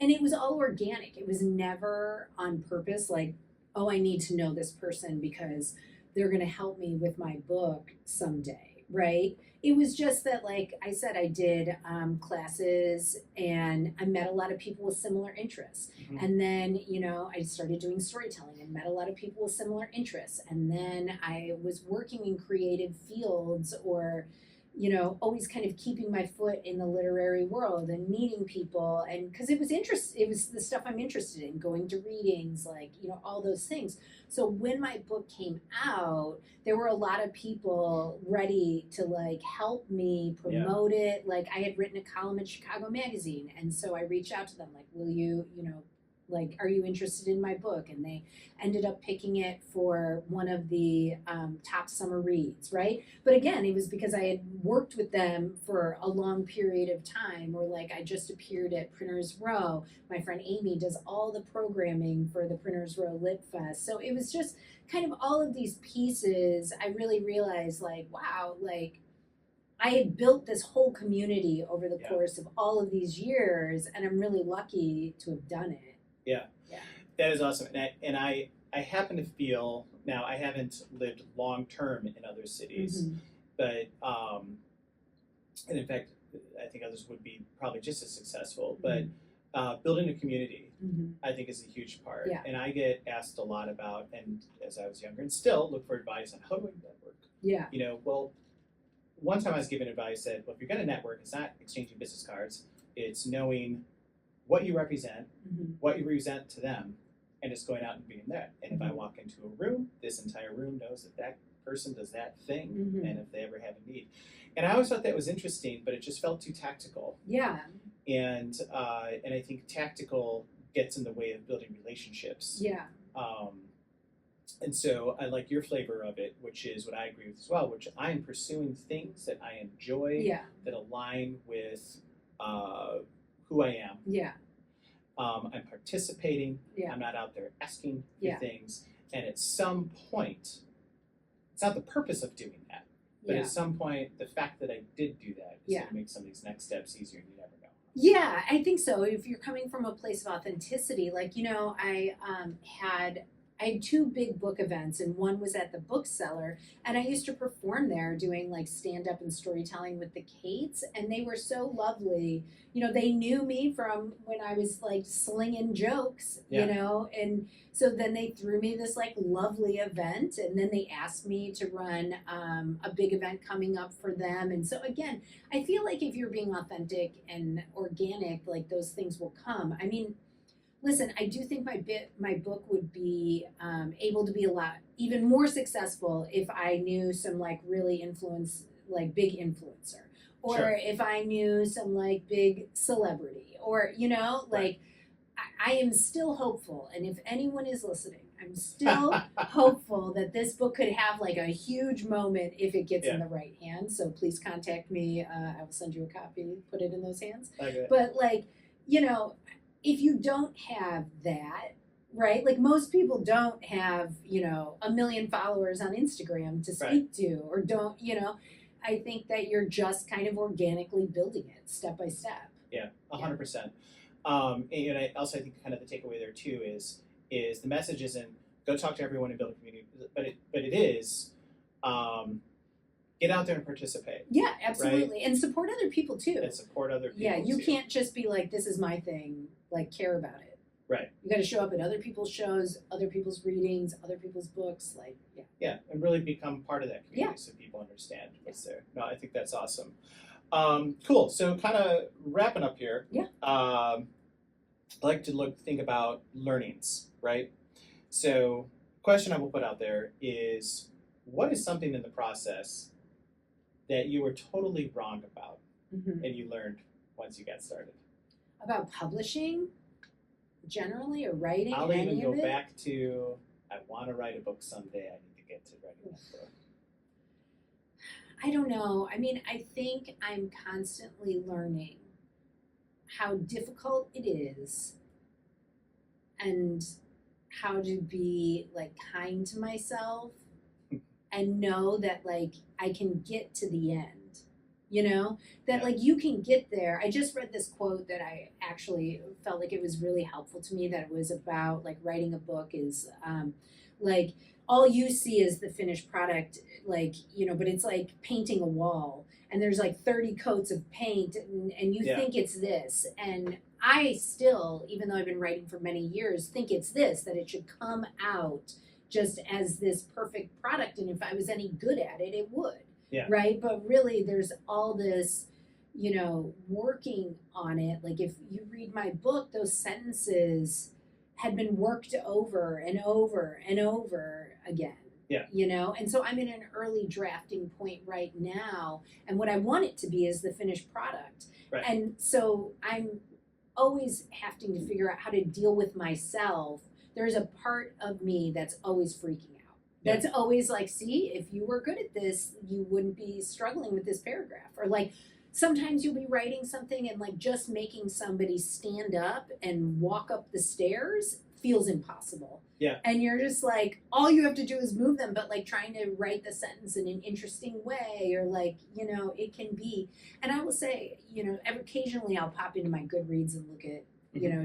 and it was all organic. It was never on purpose, like, oh, I need to know this person because they're going to help me with my book someday, right? It was just that, like I said, I did classes and I met a lot of people with similar interests. And then, you know, I started doing storytelling and met a lot of people with similar interests. And then I was working in creative fields or always kind of keeping my foot in the literary world and meeting people, and because it was the stuff I'm interested in, going to readings, like, all those things. So when my book came out, there were a lot of people ready to like help me promote it. Like, I had written a column in Chicago Magazine, and so I reached out to them like, will you, like, are you interested in my book? And they ended up picking it for one of the top summer reads, right? But again, it was because I had worked with them for a long period of time, or like I just appeared at Printers Row. My friend Amy does all the programming for the Printers Row Lit Fest. So it was just kind of all of these pieces. I really realized, like, wow, like, I had built this whole community over the course of all of these years, and I'm really lucky to have done it. Yeah. That is awesome. And I happen to feel, now I haven't lived long term in other cities, but, and in fact, I think others would be probably just as successful, but building a community, I think, is a huge part. Yeah. And I get asked a lot about, and as I was younger, and still look for advice on how do I network? Yeah. Well, one time I was given advice that, well, if you're going to network, it's not exchanging business cards, it's knowing what you represent, what you represent to them, and just going out and being that. And if I walk into a room, this entire room knows that that person does that thing, and if they ever have a need. And I always thought that was interesting, but it just felt too tactical. Yeah. And I think tactical gets in the way of building relationships. Yeah. And so I like your flavor of it, which is what I agree with as well, which I am pursuing things that I enjoy, that align with who I am. Yeah. I'm participating. I'm not out there asking for things. And at some point, it's not the purpose of doing that, but at some point, the fact that I did do that is going to make some of these next steps easier, and you never know. Yeah, I think so. If you're coming from a place of authenticity, like, I had 2 big book events, and one was at the Bookseller, and I used to perform there doing like stand-up and storytelling with the Kates, and they were so lovely. They knew me from when I was like slinging jokes, and so then they threw me this like lovely event, and then they asked me to run a big event coming up for them. And so again, I feel like if you're being authentic and organic, like, those things will come. I mean, listen, I do think my book would be able to be a lot even more successful if I knew some like really big influencer, or if I knew some like big celebrity, or like, I am still hopeful, and if anyone is listening, I'm still hopeful that this book could have like a huge moment if it gets in the right hands. So please contact me. I will send you a copy. Put it in those hands. Okay. But like, if you don't have that, right? Like, most people don't have, 1 million followers on Instagram to speak to, or don't, I think that you're just kind of organically building it step by step. Yeah, 100%. And I also think kind of the takeaway there too is the message isn't go talk to everyone and build a community, but it is get out there and participate. Yeah, absolutely. And support other people too. And support other people. Yeah, you can't just be like, this is my thing, like, care about it. Right. You got to show up at other people's shows, other people's readings, other people's books, like, Yeah, and really become part of that community so people understand what's there. No, I think that's awesome. Cool. So kind of wrapping up here. Yeah. I'd like to think about learnings, right? So question I will put out there is, what is something in the process that you were totally wrong about and you learned once you got started? About publishing generally, or writing? I'll even go back to, I want to write a book someday. I need to get to writing that book. I don't know. I mean, I think I'm constantly learning how difficult it is, and how to be like kind to myself and know that like I can get to the end. That like you can get there. I just read this quote that I actually felt like it was really helpful to me, that it was about like writing a book is like all you see is the finished product, like, but it's like painting a wall, and there's like 30 coats of paint, and you think it's this. And I still, even though I've been writing for many years, think it's this, that it should come out just as this perfect product. And if I was any good at it, it would. Yeah. right? But really, there's all this, working on it. Like if you read my book, those sentences had been worked over and over and over again. Yeah. And so I'm in an early drafting point right now, and what I want it to be is the finished product. Right. And so I'm always having to figure out how to deal with myself. There's a part of me that's always freaking out. That's always like, see, if you were good at this, you wouldn't be struggling with this paragraph. Or like sometimes you'll be writing something and like just making somebody stand up and walk up the stairs feels impossible. Yeah. And you're just like, all you have to do is move them, but like trying to write the sentence in an interesting way, or like, it can be. And I will say, occasionally I'll pop into my Goodreads and look at,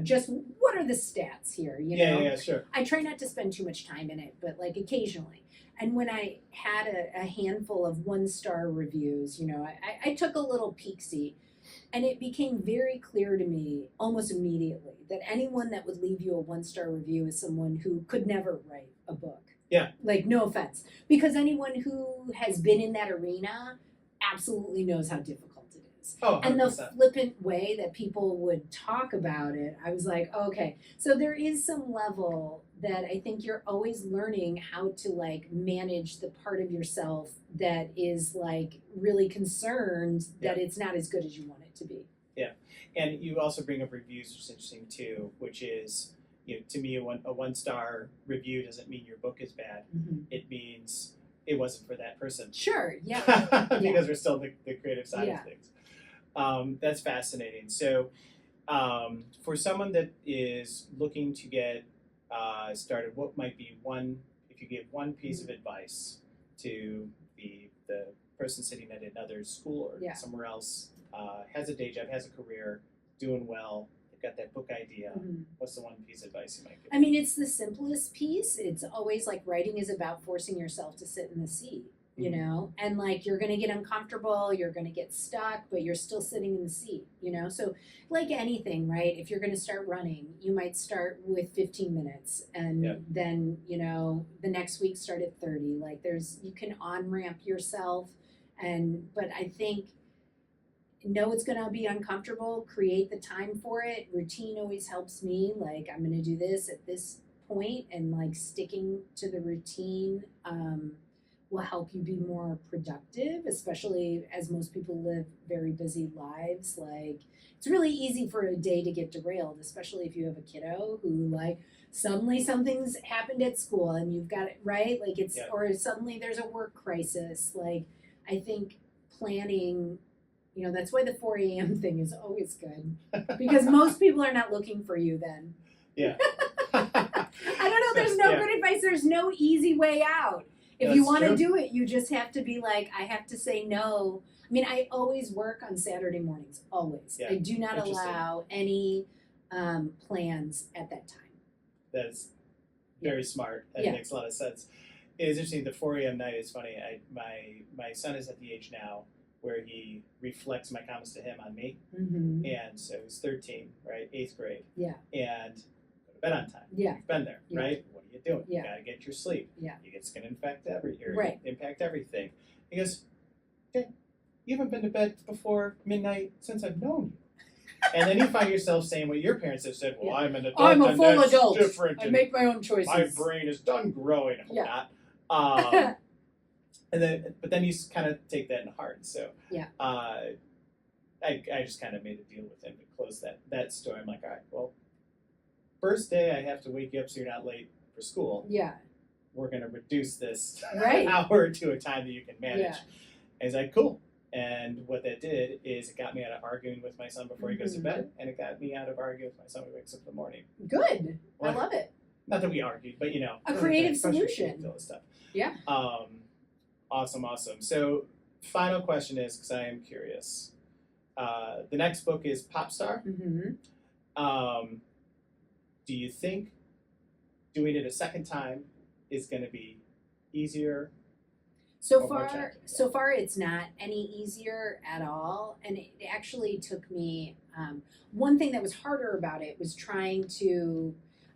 just what are the stats here, Yeah, sure. I try not to spend too much time in it, but like occasionally. And when I had a handful of 1-star reviews, I took a little peek-see. And it became very clear to me almost immediately that anyone that would leave you a 1-star review is someone who could never write a book. Yeah. Like, no offense. Because anyone who has been in that arena absolutely knows how difficult it is. Oh, 100%. And the flippant way that people would talk about it, I was like, okay. So there is some level that I think you're always learning how to like manage the part of yourself that is like really concerned that it's not as good as you want it to be. Yeah. And you also bring up reviews, which is interesting too, which is, to me, a 1-star review doesn't mean your book is bad. Mm-hmm. It means it wasn't for that person. Sure, yeah. Because we're still the creative side of things. That's fascinating. So for someone that is looking to get started, what might be if you give one piece of advice to the person sitting at another school or somewhere else, has a day job, has a career, doing well, they've got that book idea, what's the one piece of advice you might give? I mean, it's the simplest piece. It's always like writing is about forcing yourself to sit in the seat, and like you're going to get uncomfortable, you're going to get stuck, but you're still sitting in the seat, So like anything, right? If you're going to start running, you might start with 15 minutes and then, the next week start at 30. Like you can on-ramp yourself, but I think know it's going to be uncomfortable, create the time for it. Routine always helps me. Like I'm going to do this at this point, and like sticking to the routine will help you be more productive, especially as most people live very busy lives. Like it's really easy for a day to get derailed, especially if you have a kiddo who like suddenly something's happened at school and you've got it right. Like or suddenly there's a work crisis. Like I think planning, that's why the 4 a.m. thing is always good, because most people are not looking for you then. Yeah. I don't know. There's no good advice. There's no easy way out. If you want to do it, you just have to be like, I have to say no. I mean, I always work on Saturday mornings, always. Yeah. I do not allow any plans at that time. That's very smart. That makes a lot of sense. It is interesting. The 4 a.m. night is funny. My son is at the age now where he reflects my comments to him on me. Mm-hmm. And so he's 13, right? 8th grade. Yeah. And go to bed on time. Yeah. You've been there, right? What are you doing? Yeah. You got to get your sleep. Yeah. It's going to impact impact everything. He goes, okay, you haven't been to bed before midnight since I've known you. And then you find yourself saying what your parents have said, well, I'm an adult. I'm a full adult. Different, I make my own choices. My brain is done growing. Not. But then you kind of take that in heart. So I just kind of made a deal with him to close that story. I'm like, all right, well, first day I have to wake you up so you're not late for school. Yeah. We're going to reduce this right. hour to a time that you can manage. Yeah. And he's like, cool. And what that did is it got me out of arguing with my son before he goes to bed, and it got me out of arguing with my son when he wakes up in the morning. Good. Well, I love it. Not that we argued, but a creative solution. All this stuff. Yeah. Awesome. So, final question is, because I am curious. The next book is Pop Star. Mm-hmm. Do you think doing it a second time is going to be easier? So far, it's not any easier at all. And it actually took me, one thing that was harder about it was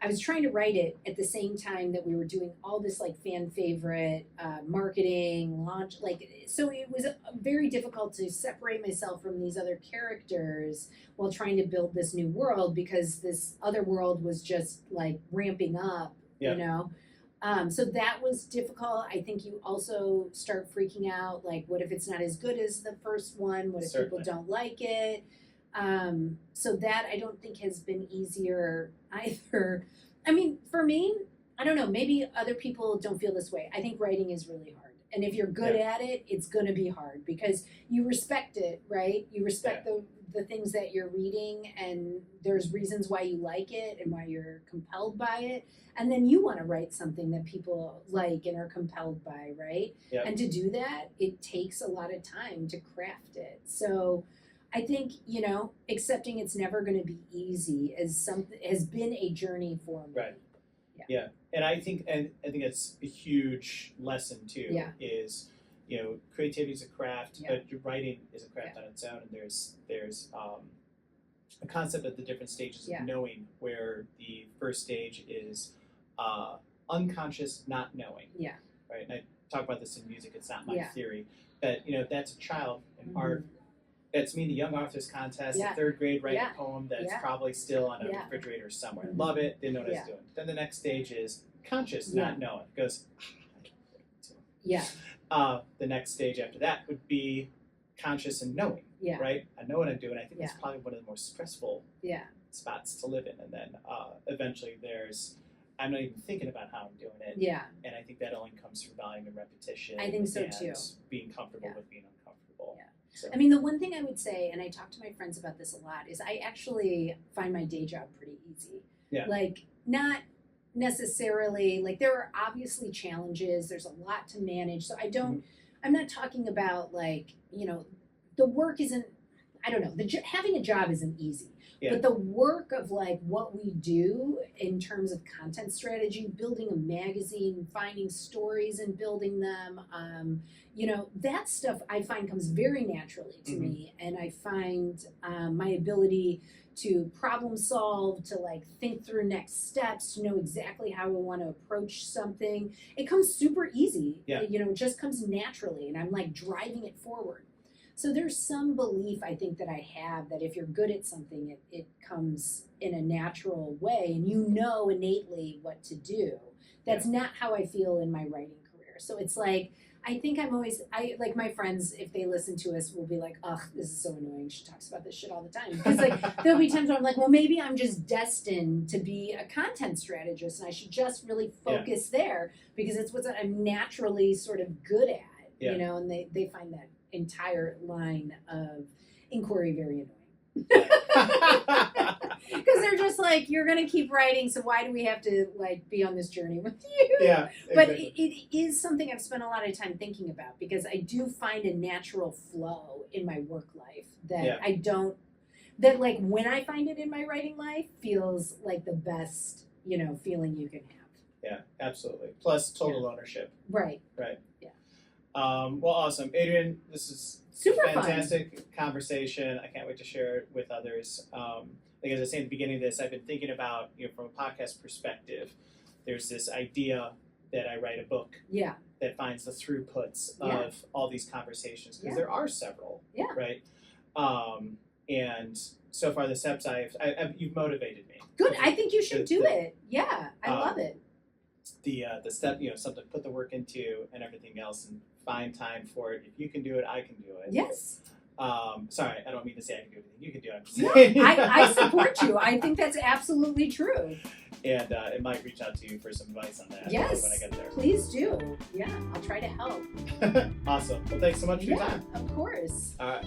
I was trying to write it at the same time that we were doing all this like fan favorite marketing launch, like, so it was very difficult to separate myself from these other characters while trying to build this new world, because this other world was just like ramping up, you know. So that was difficult. I think you also start freaking out, like, what if it's not as good as the first one? What if people don't like it? So that I don't think has been easier either. I mean, for me, I don't know, maybe other people don't feel this way. I think writing is really hard. And if you're good at it, it's going to be hard because you respect it, right? You respect the things that you're reading, and there's reasons why you like it and why you're compelled by it. And then you want to write something that people like and are compelled by, right? Yep. And to do that, it takes a lot of time to craft it. So I think, you know, accepting it's never going to be easy has been a journey for me. Right. Yeah. And I think it's a huge lesson too. Yeah. Is, you know, creativity is a craft, but your writing is a craft on its own. And there's a concept of the different stages of knowing, where the first stage is unconscious not knowing. Yeah. Right. And I talk about this in music. It's not my theory, but you know, that's a child in art. That's me, the Young Authors Contest, in third grade, writing a poem that's probably still on a refrigerator somewhere. Love it, didn't know what I was doing. Then the next stage is conscious, not knowing. Goes, the next stage after that would be conscious and knowing, right? I know what I'm doing. I think that's probably one of the more stressful spots to live in. And then eventually there's, I'm not even thinking about how I'm doing it. Yeah. And I think that only comes from volume and repetition. I think so too. Being comfortable with being uncomfortable. Yeah. So. I mean, the one thing I would say, and I talk to my friends about this a lot, is I actually find my day job pretty easy. Yeah. Like, not necessarily, like, there are obviously challenges, there's a lot to manage. So I don't, I'm not talking about, like, you know, the work isn't, I don't know, having a job isn't easy. Yeah. But the work of like what we do in terms of content strategy, building a magazine, finding stories and building them, you know, that stuff I find comes very naturally to me. And I find my ability to problem solve, to like think through next steps, to know exactly how I want to approach something. It comes super easy. Yeah. You know, it just comes naturally, and I'm like driving it forward. So there's some belief, I think, that I have that if you're good at something, it comes in a natural way, and you know innately what to do. That's not how I feel in my writing career. So it's like, I think I like my friends, if they listen to us, will be like, ugh, this is so annoying. She talks about this shit all the time. Because like, there'll be times where I'm like, well, maybe I'm just destined to be a content strategist, and I should just really focus there because it's what I'm naturally sort of good at, you know, and they find that entire line of inquiry very annoying. Because they're just like, you're going to keep writing, so why do we have to like be on this journey with you? Yeah, exactly. But it is something I've spent a lot of time thinking about, because I do find a natural flow in my work life that I don't, that like when I find it in my writing life feels like the best, you know, feeling you can have. Yeah, absolutely. Plus total ownership. Right. Right. Yeah. Well, awesome. Adrienne, this is super fantastic conversation. I can't wait to share it with others. Like as I say in the beginning of this, I've been thinking about, you know, from a podcast perspective, there's this idea that I write a book that finds the throughputs of all these conversations, because there are several, right? And so far the steps you've motivated me. Good. I think you should do it. Yeah, I love it. The step, you know, something to put the work into and everything else, and find time for it. If you can do it, I can do it. Yes. Sorry, I don't mean to say I can do everything you can do. I'm No, saying. I support you. I think that's absolutely true. And it might reach out to you for some advice on that when I get there. Please do. Yeah, I'll try to help. Awesome. Well, thanks so much for your time. Of course. All right.